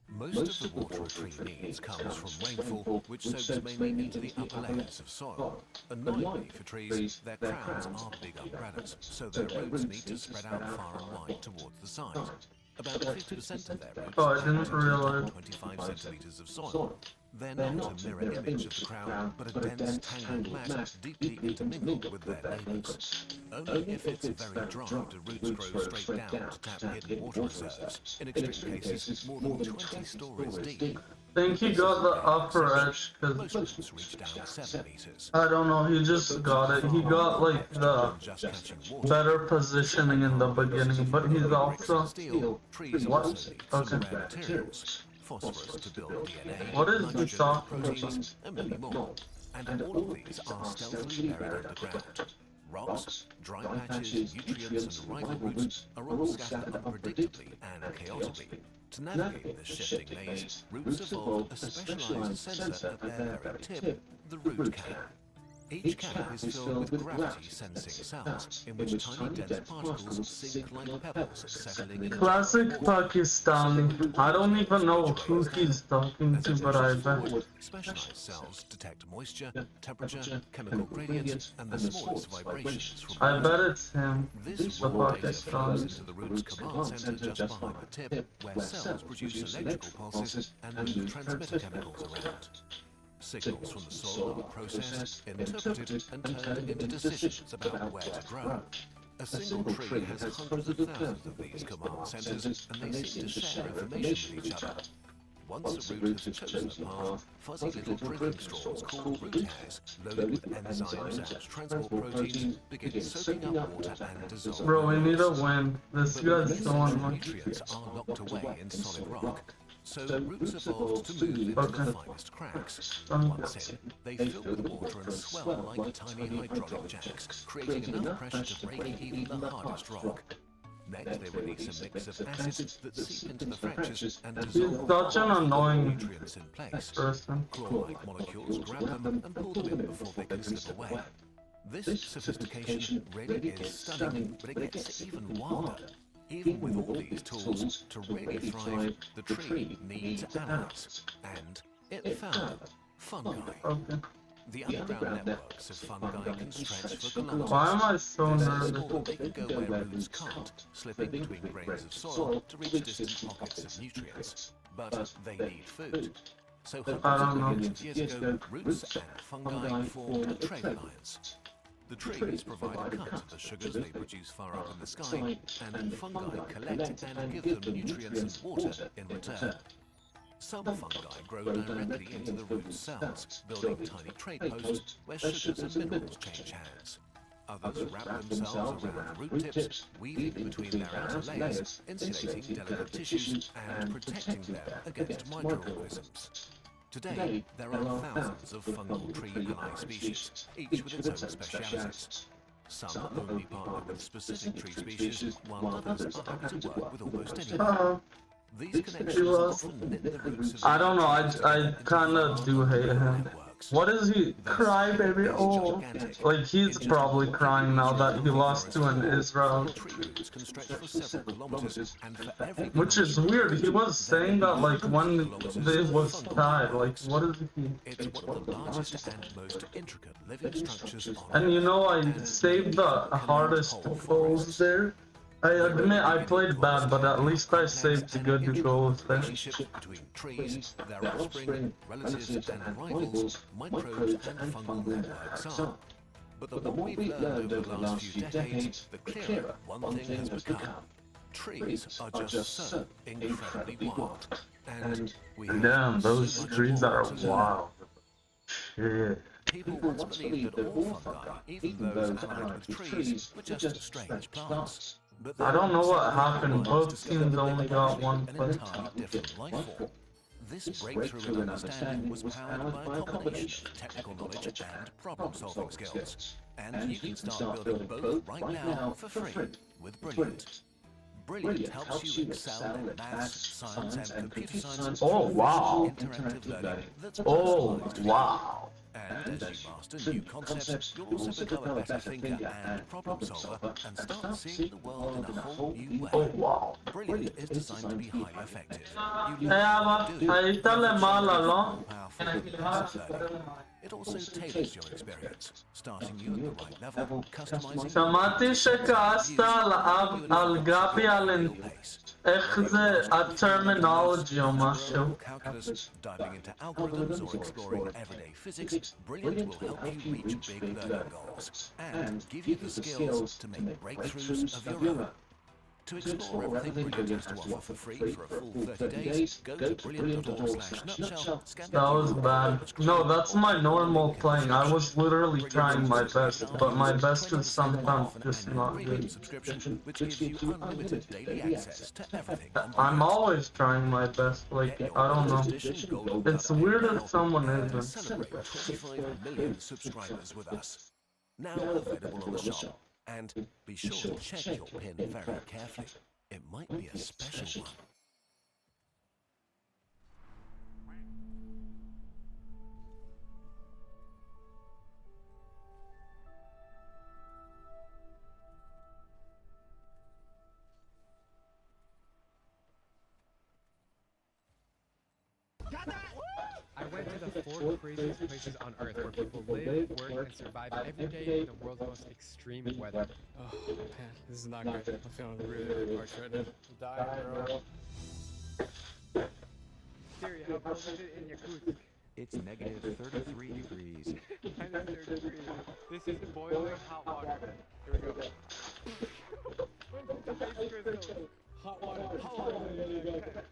Most of the water a tree needs comes from rainfall, which soaks mainly into the upper layers of soil. Annoyingly for trees, their crowns are big umbrellas, so their roots need to spread out far and wide towards the side. About 50% of their roots are 25 centimeters of soil. They're not a mirror image of the crown, but a dense, tangled mass deeply intermingled with their neighbours. Only if it's very dry do roots grow straight down to tap hidden water reserves, in extreme cases more than 20 stories deep. I think he got the upper edge, Most because roots reach down 7 meters. I don't know, he just got it. He got, like, the better positioning in the beginning, but he's also... Trees What? also need some Okay. rare materials. Phosphorus to build DNA, What is he nitrogen, talking proteins, and many more. And all of these are stealthily buried underground. Rocks, dry patches, nutrients, and rival roots are all scattered unpredictably and chaotically. To navigate this shifting maze, roots evolved a specialized sensor at their very tip, the root cap. Each cap is filled with gravity-sensing cells, in which tiny dense particles sink like pebbles, settling in... Classic Pakistani. I don't even know who he's talking to, but I bet. Specialized cells detect moisture, temperature, chemical gradients, and the smallest vibrations from I bet it's him, This the raw data flows Pakistani. into the root's command center just behind the tip, where cells produce electrical pulses and move transmitter chemicals around. Signals from the soil are processed, interpreted, and turned into decisions about where to grow. A single tree has hundreds of thousands of these command centers, and they seem to share information with each other. Once a root has chosen a path, fuzzy little drinking straws called root hairs, loaded with enzymes and transport proteins, begin soaking up water and dissolving. Bro, we need a win. This guy's so unlucky. Nutrients are locked away in solid rock. So roots evolved to move into the finest cracks. Once in, they fill with water and swell like tiny hydraulic jacks, creating enough pressure to break even the hardest rock. Next, they release a mix of acids that seep into the fractures and dissolve such an annoying nutrients in place. person. Claw-like molecules grab them and pull them in before they can slip away. This sophistication really is stunning, but it gets even wilder. Even with all these tools, to really thrive, the tree needs allies. And it found them. Fungi. Okay. The underground networks of fungi can stretch for kilometers. Why am I so They're nervous? small, they can go where roots can't, slipping between grains of soil to reach distant pockets of nutrients. But they need food. So hundreds of years ago, roots and fungi formed a trade alliance. The trees provide a cut of the sugars they produce far up in the sky, and fungi collect and give them nutrients and water in return. Some fungi grow directly into the root cells, building tiny trade posts where sugars and minerals change hands. Others wrap themselves around root tips, weaving between their outer layers, insulating delicate tissues and protecting them against microorganisms. Today, there are thousands of fungal tree ally species, each with its own specialities. Some only partner with specific tree species, while others are happy to work with almost anyone. These connections often knit the roots of I don't know, I kinda do hate him. What is he? Cry, baby. Oh. Like, he's probably crying now that he lost to an Israel. Which is weird. He was saying that, like, when it was tied. Like, what is he? It's one of the largest and most intricate living structures on And you know, I saved the hardest goals there. I admit I played bad, but at least I saved good goals there. between trees, their offspring, relatives, and rivals, microbes and fungal networks are. But the more we've learned over the last few decades, the clearer one thing has become. Trees are just so incredibly wild. And we have Damn, so those much trees more are to learn. wild. Shit. People once believed that all fungi, even those allied with trees, were just strange plants. But I don't know what happened. Both teams only got one an player. entirely different life form. This breakthrough in understanding was powered by a combination of technical knowledge and problem-solving skills. And you can start building both right now for free with Brilliant. Brilliant helps you excel in maths, science, and computer science. Oh, wow. Interactive learning that's Oh, personalized. wow. And as you master new concepts, you'll also become a better thinker and problem solver and start seeing the world in a whole new way. Oh, wow. Brilliant is designed to be highly effective. You Ahí está la mala, ¿no? It also tailors your experience, starting you at the right level, customizing שמעתי שכעסת על גבי על איך זה הטרמינולוגי או משהו. calculus, diving into algorithms or exploring everyday physics, Brilliant will help you reach big learning goals and give you the skills to make breakthroughs of your own. To explore everything Brilliant has to offer for free for a full 30 days, go to brilliant.org/nutshell, scan That was bad. No, that's my normal playing. I was literally trying my best, but my best is sometimes just not good. subscription, which gives you unlimited daily access to everything. I'm always trying my best, like, I don't know. It's weird if someone isn't. Celebrate 25 million subscribers with us. Now available on the shop. And be sure to check your pin very carefully. It might be a special one. I went to the 4 craziest places on Earth where people live, work, and survive every day in the world's most extreme weather. Oh man, this is not good. I'm feeling really parched right now. I'm dying, bro. Siri, how cold is it in Yakutsk? It's negative 33 degrees. Minus 30 degrees. This is boiling hot water. Here we go. The ice crystal. Hot water. Hot water.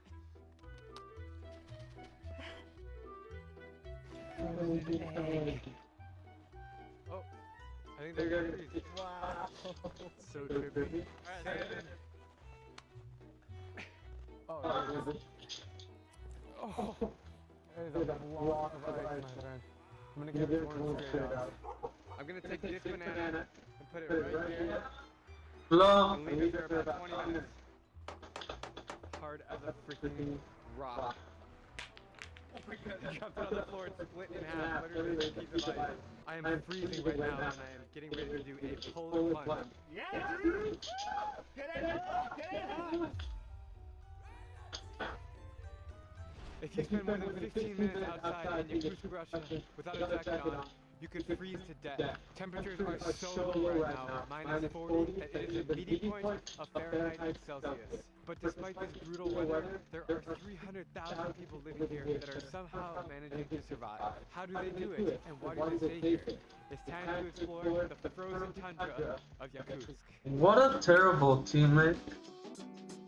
Oh, I think they're gonna freeze. Wow. So trippy. Alright, oh, there it is. Oh, there's a block of ice, my friend. I'm gonna give it one straight out. I'm gonna take this banana and put it right here. Hello? And leave it there about 20 minutes. Hard as a freaking rock. Oh my god, it dropped on the floor, it's split in half, literally a piece of ice. I am freezing right now, and I am getting ready to do a pull punch. Yeah, dude! Get it! Get it! If you spend more than 15 minutes outside in Yakutsk, Russia, without a jacket on, you could freeze to death. Temperatures are so low right now, minus 40, that it is a meeting point of Fahrenheit and Celsius. But despite this brutal weather, there are 300,000 people living here that are somehow managing to survive. How do they do it, and why do they stay here? It's time to explore the frozen tundra of Yakutsk. What a terrible teammate.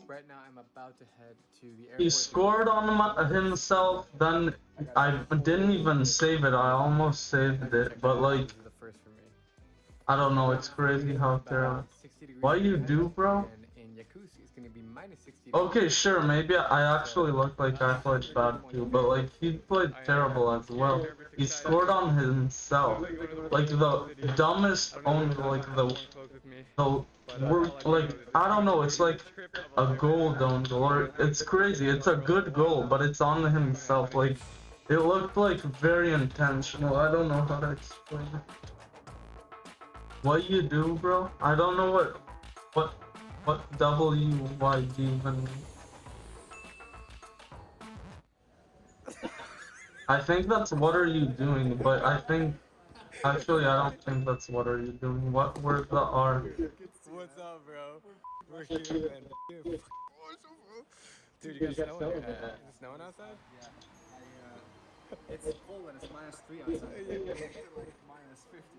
Right now, I'm about to head to the airport. He scored on himself, then I didn't even save it. I almost saved it, but like, I don't know. It's crazy how terrible. What you do, bro? Okay, sure. Maybe I actually look like I played bad too, but like he played terrible as well. He scored on himself, like the dumbest own, like the like I don't know. It's like a goal own goal, or it's crazy. It's a good goal, but it's on himself. Like it looked like very intentional. I don't know how to explain it. What you do, bro? I don't know what WYD even means. I think that's what are you doing, but I think actually I don't think that's what are you doing. What were the R? What's up, bro? We're here, man. Dude, you got snow in here? Is it snowing outside? Yeah. It's cold and it's -3 outside. Minus 50.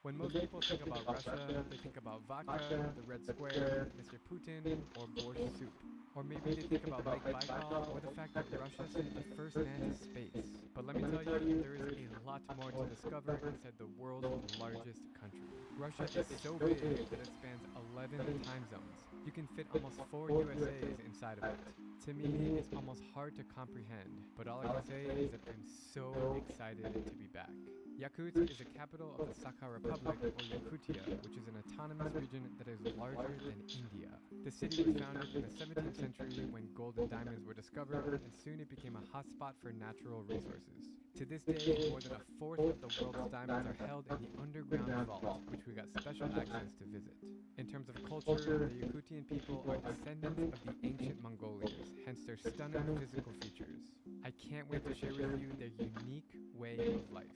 When most people think about Russia, they think about vodka, the Red Square, Mr. Putin, or borscht soup. Or maybe they think about Lake Baikal or the fact that Russia sent the first man to space. But let me tell you, there is a lot more to discover inside the world's largest country. Russia is so big that it spans 11 time zones. You can fit almost 4 USAs inside of it. To me, it's almost hard to comprehend, but all I can say is that I'm so excited to be back. Yakutsk is the capital of the Sakha Republic, or Yakutia, which is an autonomous region that is larger than India. The city was founded in the 17th century when gold and diamonds were discovered, and soon it became a hotspot for natural resources. To this day, more than a fourth of the world's diamonds are held in the underground vault, which we got special access to visit. In terms of culture, the Yakutian people are descendants of the ancient Mongolians, hence their stunning physical features. I can't wait to share with you their unique way of life.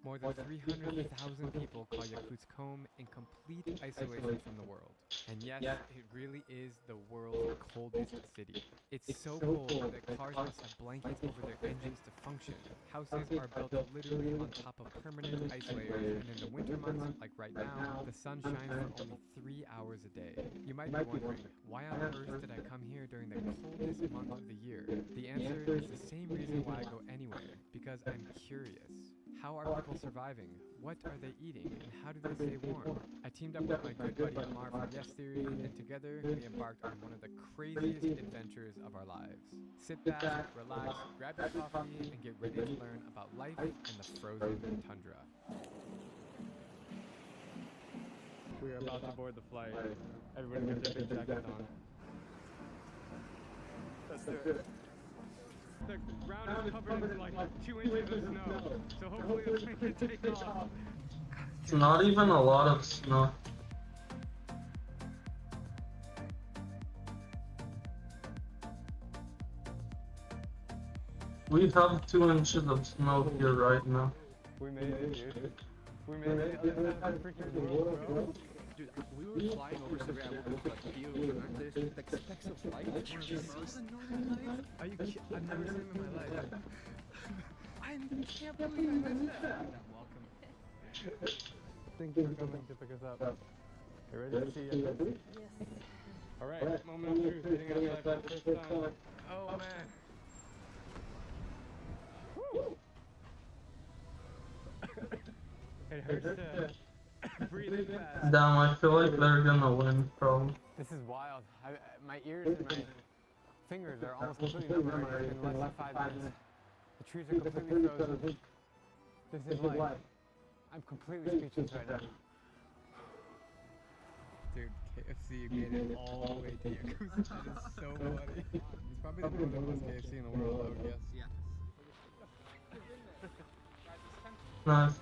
More than 300,000 people call Yakutsk home in complete isolation from the world. And yes, it really is the world's coldest city. It's so cold that cars must have blankets over their engines to function. Houses are built literally on top of permanent ice layers, and in the winter months, like right now, the sun shines for only 3 hours a day. You might be wondering, why on earth did I come here during the coldest month of the year? The answer is the same reason why I go anywhere, because I'm curious. How are people surviving? What are they eating? And how do they stay warm? I teamed up with my good buddy Amar from Yes Theory, and together we embarked on one of the craziest adventures of our lives. Sit back, relax, grab your coffee, and get ready to learn about life in the frozen tundra. We are about to board the flight. Everybody get their big jackets on. Let's do it. The ground is covered in like 2 inches of snow, so hopefully the plane can take off. It's not even a lot of snow. We have 2 inches of snow here right now. We made it, dude. We made it. The other side of the freaking world, bro. Dude, we were flying over Savannah with like fields, and there's like specks of light. Are you kidding? I've never seen them in my life. I can't believe I missed that. Welcome. Thank you for coming to pick us up. You ready to see you? Yes. Alright, moment of truth, getting outside for the first time. Oh man. Woo! It hurts to breathe in fast. Damn, I feel like they're gonna win, probably. This is wild. My ears and my fingers are almost completely numb in less than 5 minutes. The trees are completely frozen. This is life. I'm completely speechless right now. Dude, KFC made it all the way to Yakutsk. It is so funny. It's probably the most KFC in the world, I would guess. Yeah. Nice.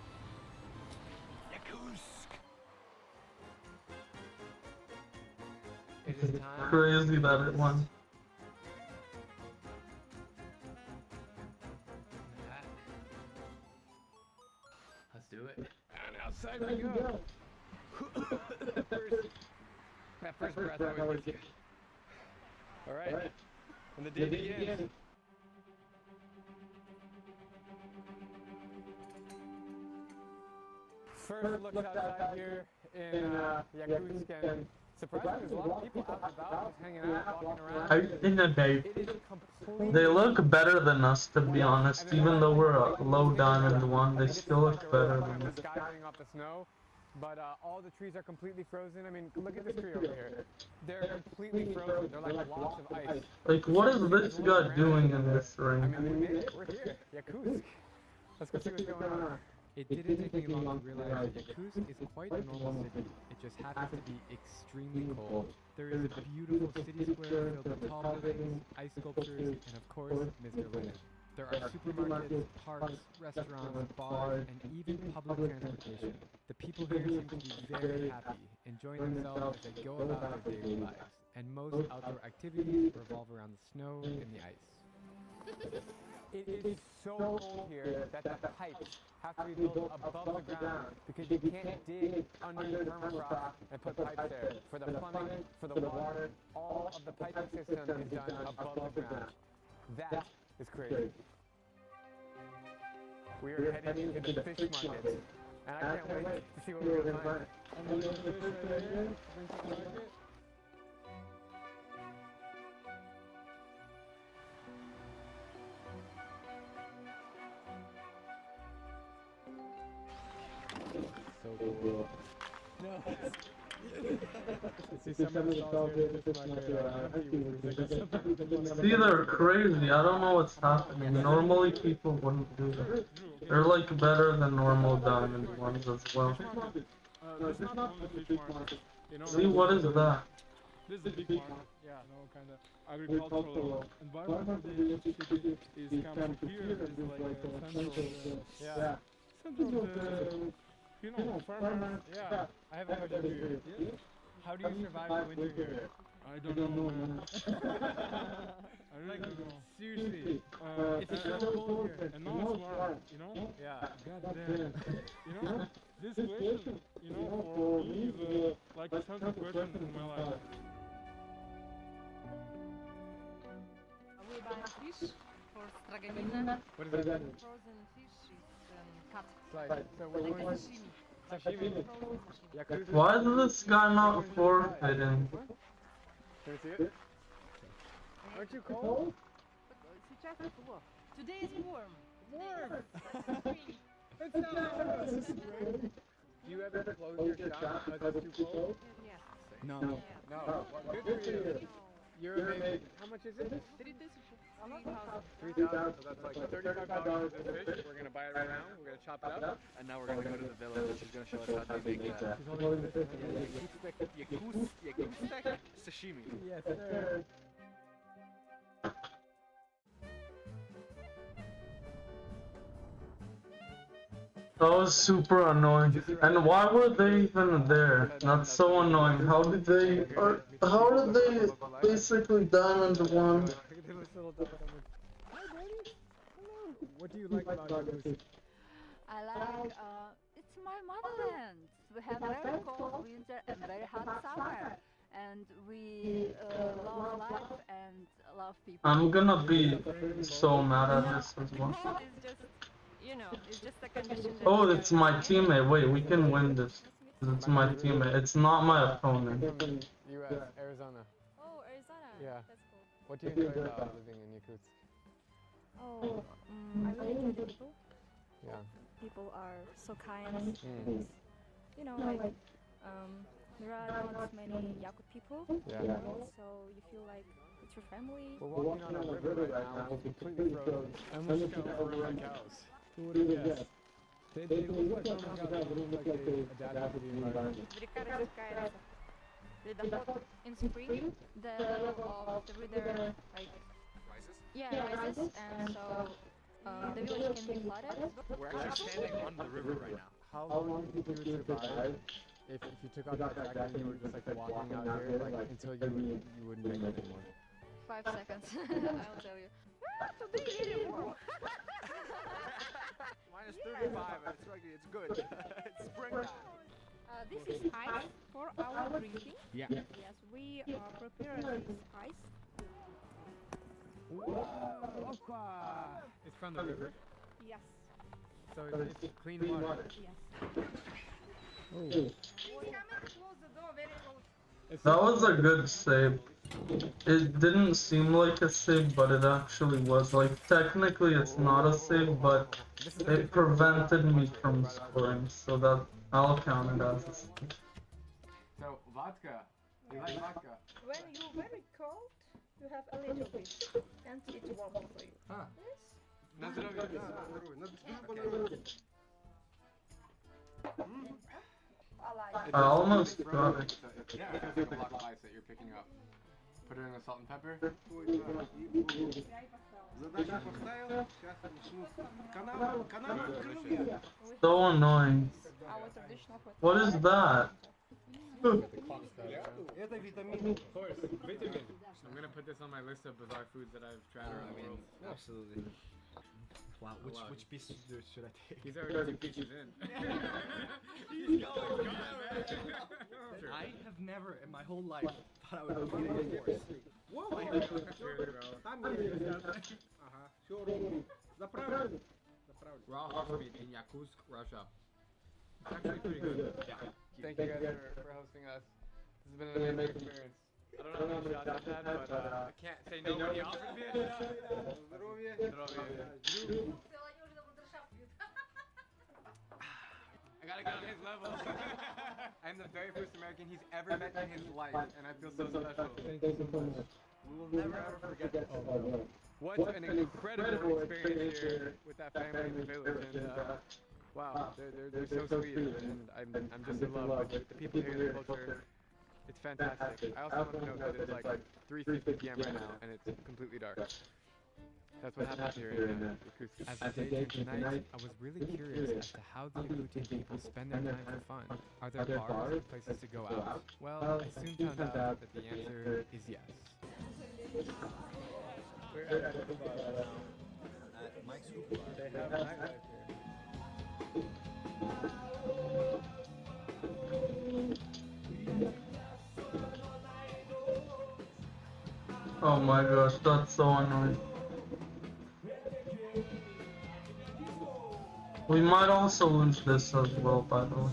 It is time. Crazy that it won. Let's do it. And outside we go. That first breath always gets you. Alright. And the day begins. First look outside here in Yakutsk, and surprisingly, there's a lot of people out and about, just hanging out, walking around. They look better than us, to be honest. Even though we're a low diamond one, they still look better than us. The sky running off the snow, but all the trees are completely frozen. I mean, look at this tree over here. They're completely frozen. They're like blocks of ice. Like, what is this guy doing in this ring? I mean, we made it. We're here. Yakutsk. Let's go see what's going on. It didn't take me long to realize that Yakutsk is quite a normal city. It just happens to be extremely cold. There is a beautiful city square filled with tall buildings, ice sculptures, and of course, Mr. Lenin. There are supermarkets, parks, restaurants, bars, and even public transportation. The people here seem to be very happy, enjoying themselves as they go about their daily lives. And most outdoor activities revolve around the snow and the ice. It is so cold here that the pipes have to be built above the ground because you can't dig under the permafrost and put pipes there. For the plumbing, for the water, all of the piping system is done above the ground. That is crazy. We are heading into the fish market, and I can't wait to see what we're going to find. And there's fish right here. so cool. No. See some of the stalls here, just like See, they're crazy. I don't know what's happening. Normally people wouldn't do that. They're like better than normal diamond ones as well. This is not only fish market, you know. See, what is that? This is a big market, yeah, no kind of agricultural environment for the city is come here is like a central, central you know, farmer, yeah. I haven't heard of you here. How do you survive the winter here? I don't know, man. I really don't know. Seriously, it's so cold here, and now it's warm, you know? Yeah. God damn. You know, this question, you know, for me is like a central question in my life. We buy fish for straganina. What does that mean? Frozen fish is cut. Slice. So we're Like going sashimi. sashimi. Yakuza. Why is this guy not forfeiting? Can we see it? Aren't you cold? Сейчас тепло. Today is warm. Warm. It's not. This is great. Do you ever close your shop because it's too cold? Yes. No. No. Well, good for you. You're amazing. How much is it? 3,000. 3,000. So that's like $35 for this fish. We're gonna buy it right now. We're gonna chop it up, and now we're gonna go to the village. She's gonna show us how they make Yakutsk sashimi. Yes, sir. That was super annoying. And why were they even there? That's so annoying. How did they basically diamond one? What do you like about Yakutsk? I like, it's my motherland. We have very cold winter and very hot summer. And we love life and love people. I'm gonna be so mad at this as well. It's just, you know, it's just a condition. Oh, it's my teammate. Wait, we can win this. It's my teammate. It's not my opponent. U.S., Arizona. Oh, Arizona. Yeah. That's cool. What do you enjoy about living in Yakutsk? Oh, I really enjoy the people. Yeah. People are so kind. You know, like, there are not many Yakut people. Yeah. So you feel like it's your family. We're walking on a river right now. It's completely frozen. Almost got overrun by cows. Who would have guessed? They look like, oh my god, they look like they adapted to the environment. With the hot in spring, the level of the river like rises, and so the village can be flooded. We're actually standing on the river right now. How long do you think you would survive if you took out that jacket and you were just like walking out here like until you wouldn't make it anymore? 5 seconds. I'll tell you. Today really warm. Minus 35, and it's good. It's springtime. This is ice for our drinking. Yeah. Yes, we prepare this ice. It's from the river? Yes. So it's clean water? Yes. Oh. That was a good save. It didn't seem like a save, but it actually was. Like, technically it's not a save, but it prevented me from scoring, so that I'll count it as a save. So, vodka. You like vodka? When you're very cold, you have a little bit, and it's warm for you. Huh. Yes? На здоровье. I almost got it. Yeah, it's like a block of ice that you're picking up. Put it in the salt and pepper. So annoying. What is that? Это витамин. Of course, vitamin. I'm gonna put this on my list of bizarre foods that I've tried around the world. Absolutely. Wow, which piece should I take? He's already 2 pieces in. He's going, I have never in my whole life thought I would be in a force. Whoa, I hear Raw horse meat in Yakutsk, Russia. It's actually pretty good. Yeah. Thank you guys for hosting us. This has been an amazing experience. I don't know how many shots I've had, but I can't say no when you offered me a shot. Здоровье. Здоровье. gotta get on his level. I'm the very first American he's ever met in his life, and I feel so special. Thank you so much. We will never ever forget this. What an incredible experience here with that family in the village, and wow, they're so sweet, and I'm just in love with the people here, the culture. It's fantastic. I also want to note that it's like 3:50 p.m. right now, and it's completely dark. That's what happens here in Yakutsk. As the day came tonight, I was really curious as to how the Yakutian people spend their time for fun. Are there bars or places to go out? Well, I soon found out that the answer is yes. We're at the bar now. At Mike's Hoop Bar. They have nightlife here. Oh my gosh, that's so annoying. We might also lose this as well, by the way.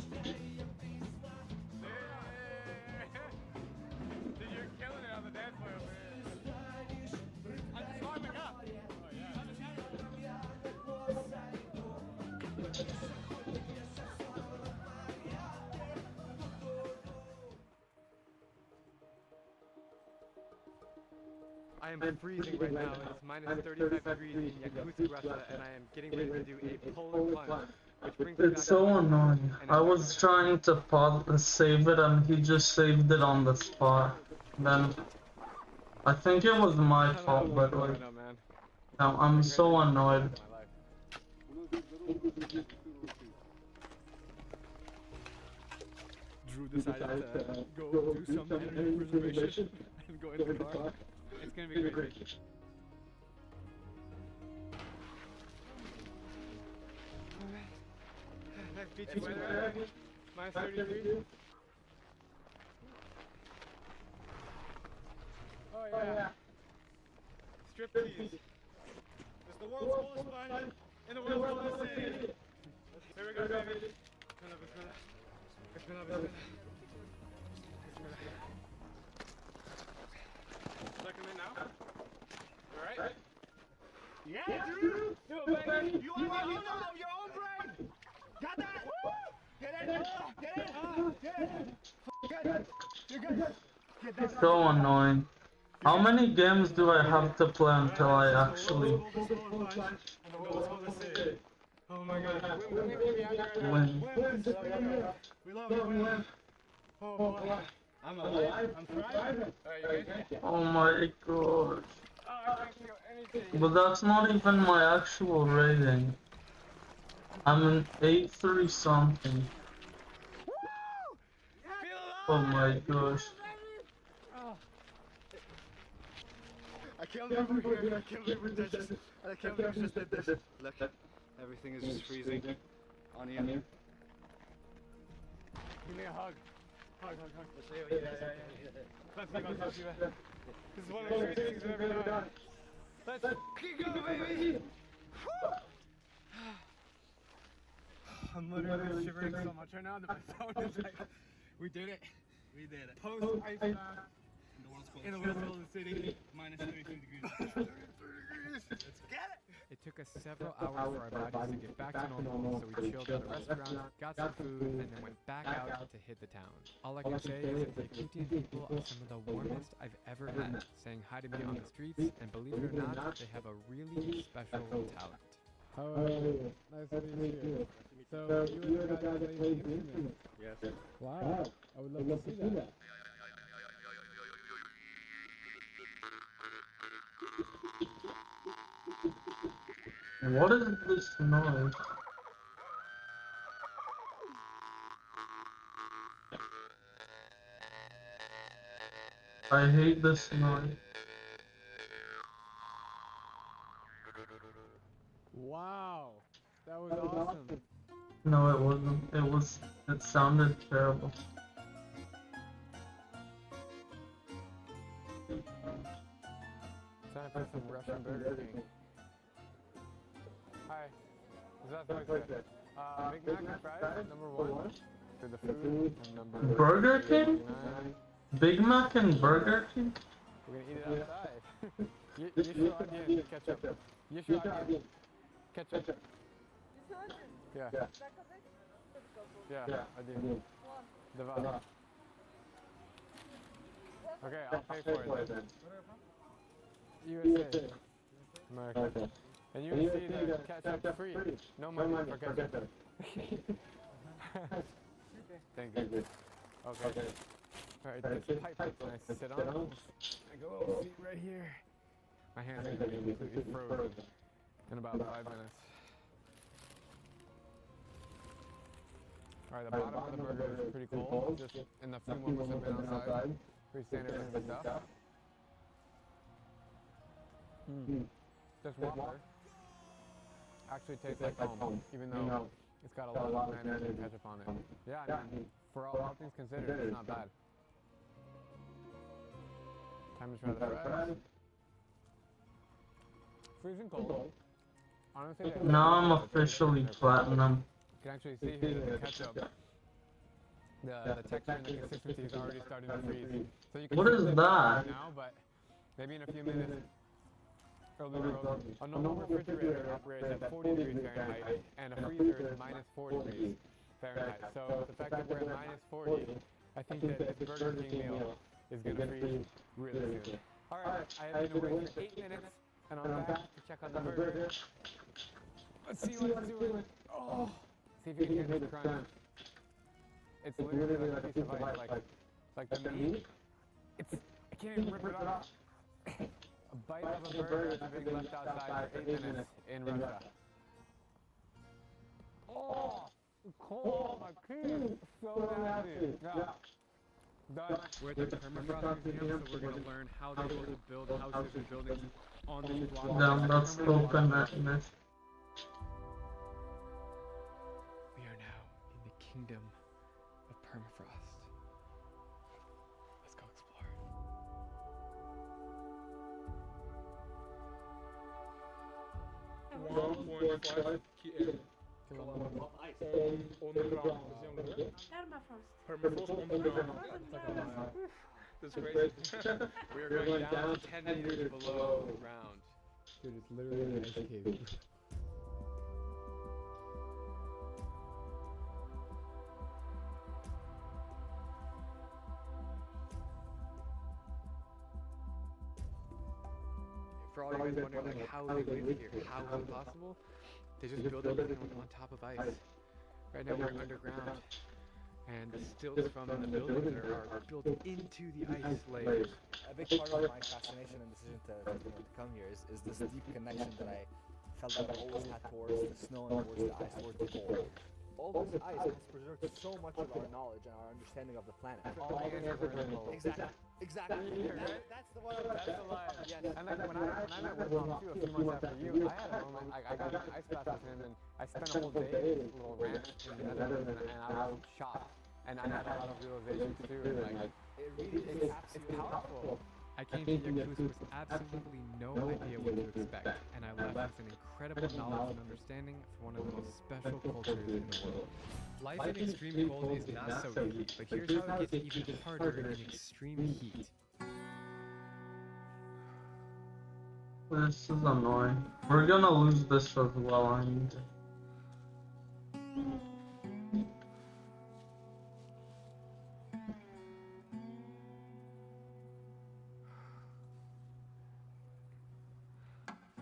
I am freezing right now. It's minus 35 degrees in Yakutsk, Russia, and I am getting ready to do a pole plunge, which brings me It's back so to annoying. I was trying to save it and he just saved it on the spot. Then I think it was my fault, but like, I'm so annoyed. Drew decided to go do some energy preservation and go into the car. It's gonna be great. Nice beachy weather. Minus 30 degrees. Oh yeah. Striptease. It's the world's coolest fun in the world's coolest city. Here we go, baby. Suck him in now. Alright? Yeah, Drew! Do it, baby! You are the owner of your own brain! Got that? Get in! Get in! Get in! Good! You're good! Get that! So annoying. How many games do I have to play until I actually Oh my god. win? We love you, man. Oh boy. I'm alive. I'm thriving. Oh my gosh. I can't feel anything. But that's not even my actual rating. I'm an 8-3 something. Oh my gosh. I can't believe we're here. I can't believe we're just did this. Look, everything is just freezing. On you. Give me a hug. Hug. Let's go, This is one of the greatest things I've ever done. Let's go, baby! I'm literally shivering so much right now that my phone is like, we did it. We did it. Post ice bath in the world's coldest city, minus 32 degrees. Let's get it! It took us several hours for our bodies to get back to normal, so we chilled at a restaurant, got some food, and then went back out to hit the town. All I can say is that the Yakutian people are some of the warmest I've ever met, saying hi to me on the streets, and believe it or not, they have a really special talent. How are you? Nice to meet you. So, you were the guy that played the instrument? Yes. Wow. I would love to see that. What is this noise? I hate this noise. Wow. That was awesome. No, it wasn't. It sounded terrible. Time for some Russian Burger King. Hi. Is that what I said? Big Mac and fries, number 1. For the food, and number Burger King? 9. Big Mac and Burger King? We're gonna eat it outside. Еще один кетчуп. Еще один кетчуп. Yeah. Yeah, I do. Deva. Okay, I'll pay for it then. USA. America. And you see the ketchup free. No money for ketchup. Thank you. Okay. Alright, this pipe is nice to sit on. I go a little seat right here. My hands are getting completely frozen in about 5 minutes. Alright, the bottom of the burger is pretty cold. Just in the few moments I've been outside. Pretty standard stuff. Just water. Actually tastes like home, even though it's got a lot of mayonnaise and ketchup on it. Yeah, I mean, for all things considered, it's not bad. Time to try the fries. Freezing cold. Honestly, Now I'm officially platinum. you can actually see here that the ketchup, the texture and the consistency is already starting to freeze. So you can What see is the that? now, but maybe in a few minutes, it'll be frozen. A normal refrigerator operates at 40 degrees Fahrenheit, and a freezer is minus 4 degrees Fahrenheit. So the fact that we're at minus 40, I think that this Burger King meal is going to freeze really soon. Alright, I have been away for 8 minutes, and I'm back to check on the burger. Let's see what it's doing. Oh! See if you can hear the crunch. It's literally like a piece of ice, like the meat. I can't even rip it off. A bite of a burger that's being left outside for 8 minutes in Russia. Oh! Cold, my teeth! So nasty. Yeah. Done. We're at the permafrost museum, so we're going to learn how they were to build houses and buildings on these blocks. Damn, that's open that mess. We are now in the kingdom of permafrost. Let's go explore. On the ground. Permafrost on the ground. That's crazy. We are going down 10 meters below the ground. Dude, it's literally an ice cave. For all you guys wondering, like, how they live here, how is it possible? They just build everything on top of ice. Right now we're underground, and the stilts from the buildings are built into the ice layers. A big part of my fascination and decision to come here is this deep connection that I felt that I always had towards the snow and towards the ice, towards the cold. All this ice has preserved so much of our knowledge and our understanding of the planet. All the answers are in the cold. Exactly. That's the one. That's the line. Yes. And like when I met with Tom too a few months after you, I had a moment. I got an ice bath with him, and I spent a whole day at this little ranch in the Netherlands, and I was shocked. And I had a lot of realizations too. And like, it's powerful. I came to Yakutsk with absolutely no idea what to expect, and I left with an incredible knowledge and understanding for one of the most special cultures in the world. Life in extreme cold is not so easy, but here's how it gets even harder in extreme heat. This is annoying. We're gonna lose this as well, I need to.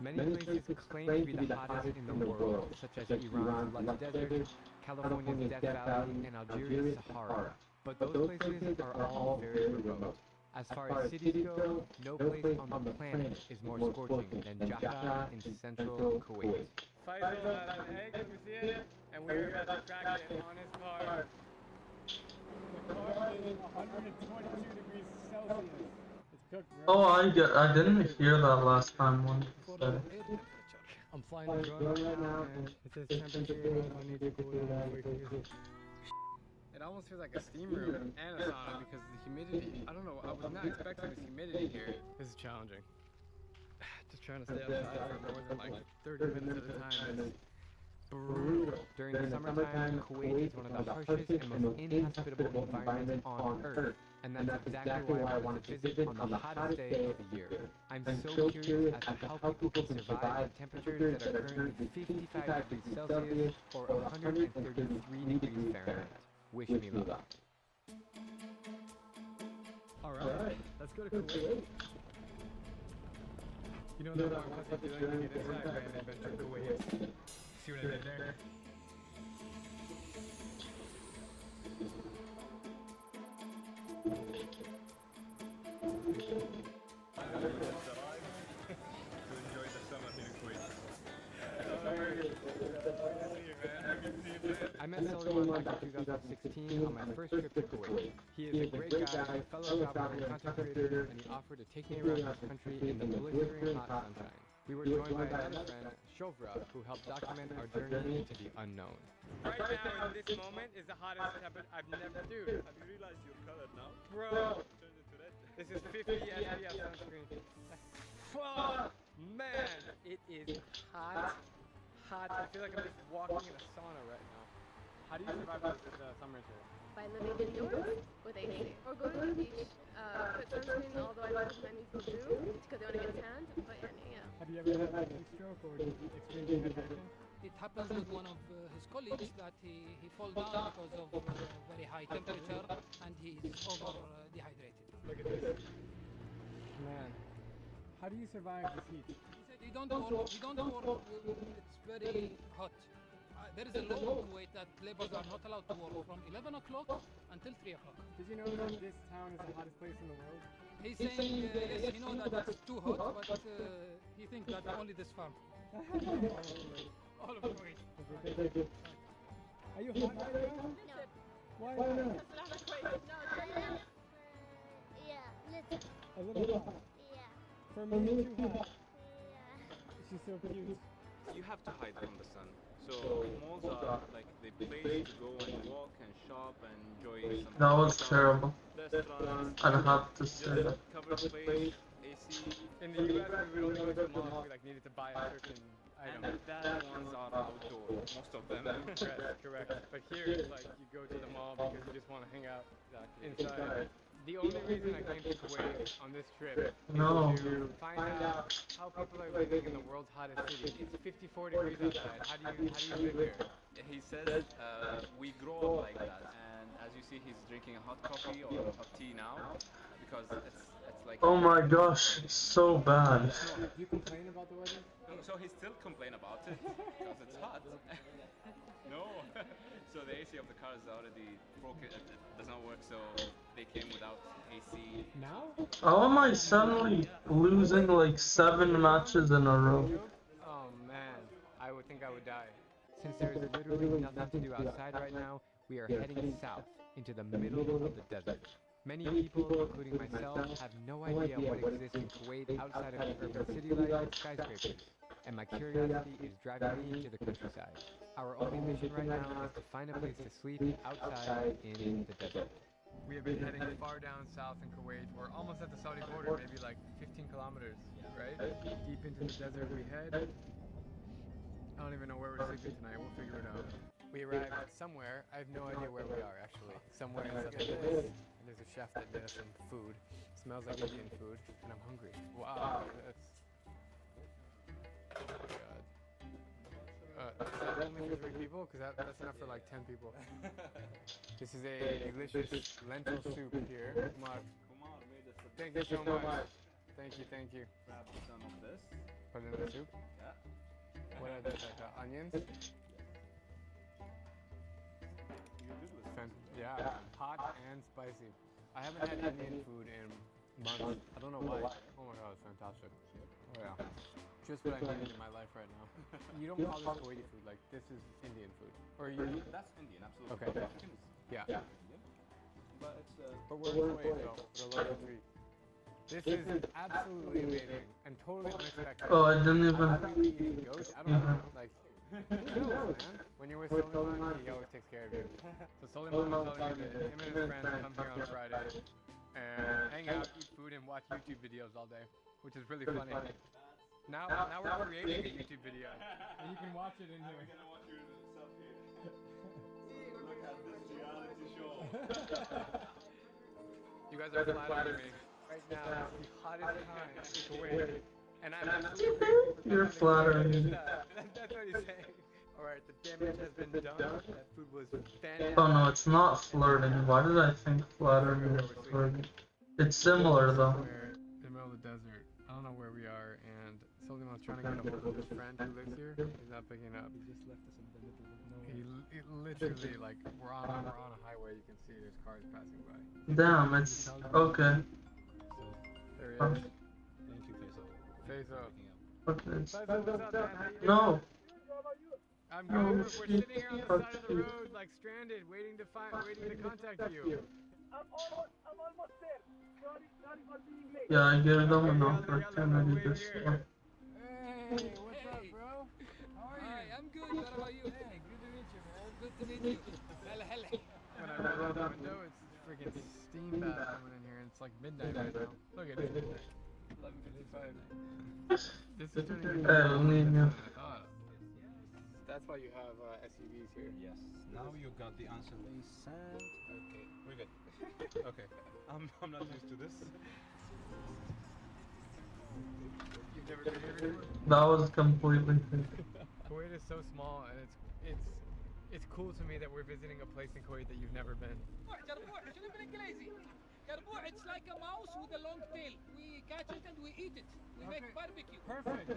Many places claim to be the hottest in the world, such as Iran's Lush Desert, California's Death Valley, and Algeria's Sahara. But those places are all very remote. As far as cities go, no place on the planet is more scorching than Jaffa in central Kuwait. Faisal had an egg, let me see it, and we were about to crack it on his car. The car is 122 degrees Celsius. It's cooked right I didn't hear that last time one said. I'm flying the drone right now, and it says temperature, I need to cool it down. It almost feels like a steam room and a sauna because of the humidity. I don't know, I was not expecting this humidity here. This is challenging. Just trying to stay outside for more than like 30 minutes at a time is brutal. During the summertime, Kuwait is one of the harshest and most inhospitable environments on Earth. And that's exactly why I wanted to visit on the hottest day of the year. I'm so curious as to how people can survive temperatures that are currently 55 degrees Celsius or 133 degrees Fahrenheit. Wish me luck. Alright, let's go to Kuwait. You know that one fuzzy feeling you get inside right in Adventure Kuwait. See what I did there? I met Sullivan back in 2016 on my first trip to Kuwait. He is a great guy, a fellow traveler, content creator, and he offered to take me around his country in the blistering hot sunshine. We were joined by another friend, Shovra, who helped document our journey into the unknown. Right now, in this moment, is the hottest temperature I've never, dude. Have you realized you're colored now? Bro! This is 50 FPS sunscreen. Fuck! Man, it is hot. Hot. I feel like I'm just walking in a sauna right now. How do you survive the summers here? By living indoors with AC. Or go to the beach, put sunscreen, although I recommend people do, because they want to get tanned, but yeah. Have you ever had a heat stroke or extreme dehydration? It happens with one of his colleagues that he fall down because of very high temperature and he is over dehydrated. Look at this. Man, how do you survive this heat? He said you don't work, it's very hot. There is a law in Kuwait that laborers are not allowed to work from 11 o'clock until 3 o'clock. Did you know that this town is the hottest place in the world? He's saying, yes, he knows that it's too hot, but he thinks that only this farm. All of Kuwait. Okay, are you hot right now? No. Why not? No, yeah, A little hot. Yeah. For me, too hot. She's so cute. You have to hide from the sun. So malls are like the place to go and walk and shop and enjoy some. That was terrible. Restaurants. I'd have to say that. Covered place, AC. In the US, we would only go to the mall if we like needed to buy a certain item. And that ones are outdoor, most of them. Correct. But here, it's like you go to the mall because you just want to hang out inside. The only reason I came to Kuwait on this trip is to find out how people are living in the world's hottest city. It's 54 degrees outside. How do you live here? He says we grow up like that, and as you see, he's drinking a hot coffee or hot tea now because it's like. Oh my gosh, it's so bad. Do you complain about the weather? No, so he still complain about it because it's hot. No. So the AC of the car is already broken. It does not work, so they came without AC. Now? How am I suddenly losing like 7 matches in a row? Oh man, I would think I would die. Since there's literally nothing to do outside right now, we are heading south into the middle of the desert. Many people, including myself, have no idea what exists in Kuwait outside of the urban city life and skyscrapers, and my curiosity is driving me to the countryside. Our only mission right now is to find a place to sleep outside in the desert. We have been heading far down south in Kuwait. We're almost at the Saudi border, maybe like 15 kilometers, right? Deep into the desert we head. I don't even know where we're sleeping tonight. We'll figure it out. We arrived somewhere. I have no idea where we are, actually. Somewhere in southern Kuwait. There's a chef that did us some food. Smells like Indian food, and I'm hungry. Wow, that's... Oh my god. Is that only for 3 people? Because that's enough for like 10 people. This is a delicious lentil soup here. Kumar made us. Thank you so much. Thank you. Grab some of this. Put it in the soup? Yeah. What are those, like onions? Yeah, hot and spicy. I haven't had Indian food in months. I don't know why. Oh my god, it's fantastic. Oh yeah. Just what I need in my life right now. You don't call this Kuwaiti food, like this is Indian food. Or you... That's Indian, absolutely. Okay. Chicken is Yeah. Indian. But it's But we're in Kuwait, so for the local treat. This is absolutely amazing and totally unexpected. Oh, I didn't even... I thought we were eating goat. I don't know. Like, who knows, man? When you're with Soliman, he always takes care of you. So Soliman was telling me that him and his friends come here on Friday and hang out, eat food, and watch YouTube videos all day, which is really funny. Now we're creating a YouTube video, and you can watch it in here. You guys are flattering me. Right now, it's the hottest time in Kuwait, and I'm absolutely grateful for You're flattering me. That's what he's saying. Alright, the damage has been done. That food was fantastic. Oh no, it's not flirting. Why did I think flattering was flirting? It's similar though. We're in the middle of the desert. I don't know where we are, and Sullivan's trying to get a hold of his friend who lives here. He's not picking up. He just left us in the middle of nowhere. He literally, like, we're on a highway. You can see there's cars passing by. Damn, it's okay. There he is. Thank you, Faisal. Okay. Faisal, what's up, man? No. I'm good. We're sitting here on the side of the road, like stranded, waiting to contact you. I'm almost there. Sorry for being late. Yeah, I gave them an opportunity this one. Hey, what's up, bro? How are you? Hi, I'm good. What about you? Hey, good to meet you, man. Good to meet you. Hella, hella. When I roll out the window, it's freaking steam bath coming in here, and it's like midnight right now. Look at it. 11:55. This is turning into Niño. That's why you have SUVs here. Yes. Now you got the answer. Sand. Okay, we're good. Okay. I'm not used to this. You've never been here before? That was completely fake. Kuwait is so small, and it's cool to me that we're visiting a place in Kuwait that you've never been. Garbour, it's like a mouse with a long tail. We catch it and we eat it. We make barbecue. Perfect.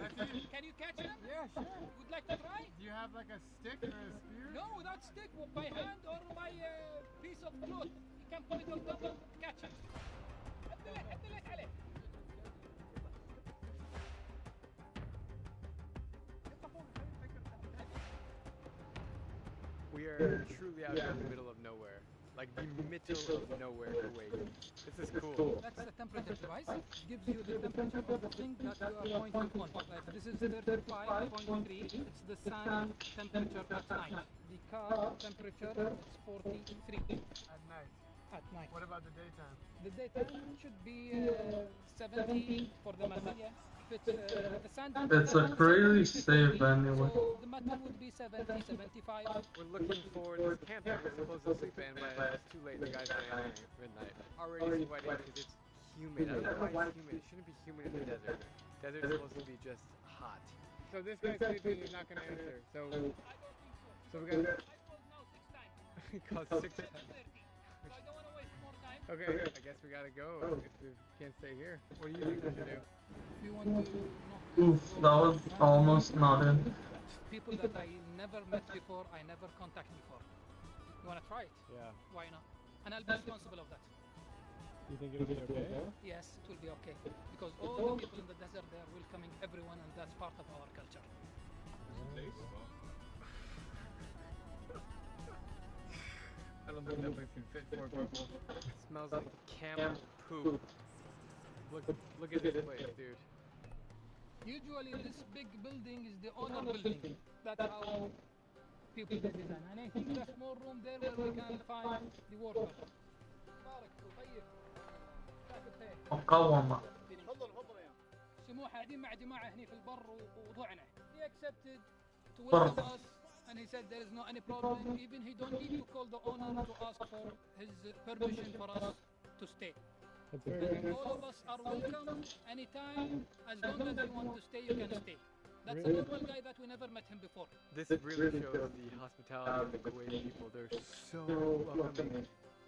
Can you catch them? Yeah, sure. Would like to try? Do you have like a stick or a spear? No, without stick, by hand or by piece of cloth. You can put it on top and catch it. We are truly out here in the middle of nowhere. Like the middle of nowhere, Kuwait. This is cool. That's the temperature device. It gives you the temperature of the thing that you are pointing on. Like this is 35.3. It's the sun temperature at night. The car temperature is 43. At night. At night. What about the daytime? The daytime should be 70 for the metal. Yeah. The sand It's a crazy save anyway. So the metal would be 70, 75. We're looking for this camp that we're supposed to sleep in, but it's too late. The guys are landing at midnight. Already sweating because it's humid. I don't know why it's humid. It shouldn't be humid in the desert. Desert's supposed to be just hot. So this guy's sleeping. He's not gonna answer. So we got. He called 6 times. Okay, I guess we gotta go. If we can't stay here, what do you think we should do? You want to Oof, that was almost not in. people that I never met before, I never contacted before. You wanna try it? Yeah. Why not? And I'll be responsible of that. You think it'll be okay? Yes, it will be okay. Because all the people in the desert, they are welcoming everyone, and that's part of our culture. I don't think that place can fit 4 people. It smells like camel poop. Look at this place, dude. Usually this big building is the owner building. That's how people design. And I think there's more room there where we can find the worker. مقاومة. سموح قاعدين مع جماعة هني في البر ووضعنا. He accepted to welcome us, and he said there is no any problem. Even he don't need to call the owner to ask for his permission for us to stay. And all of us are welcome anytime. As long as you want to stay, you can stay. That's a normal guy that we never met him before. This really shows the hospitality of the Kuwaiti people. They're so welcoming.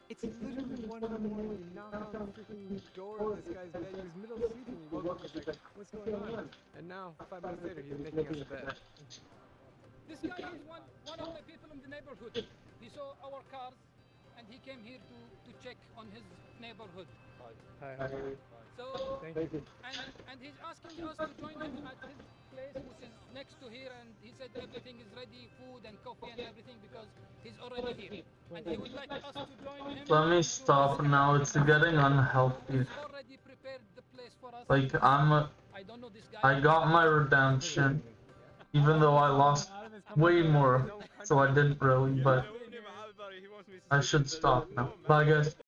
It's literally 1 in the morning. You knock on the freaking door of this guy's bed. He was middle of sleeping. He woke up and was like, what's going on? And now, 5 minutes later, he's making us a bed. This guy is one of the people in the neighborhood. He saw our cars and he came here to check on his neighborhood. Hi. So, Thank you. And he's asking us to join him at his place, which is next to here, and he said everything is ready, food and coffee and everything, because he's already here. And he would like us to join him. Let me stop now, it's getting unhealthy. Already prepared the place for us. Like, I don't know this guy. I got my redemption, even though I lost way more, so I didn't really, but I should stop now. Bye guys.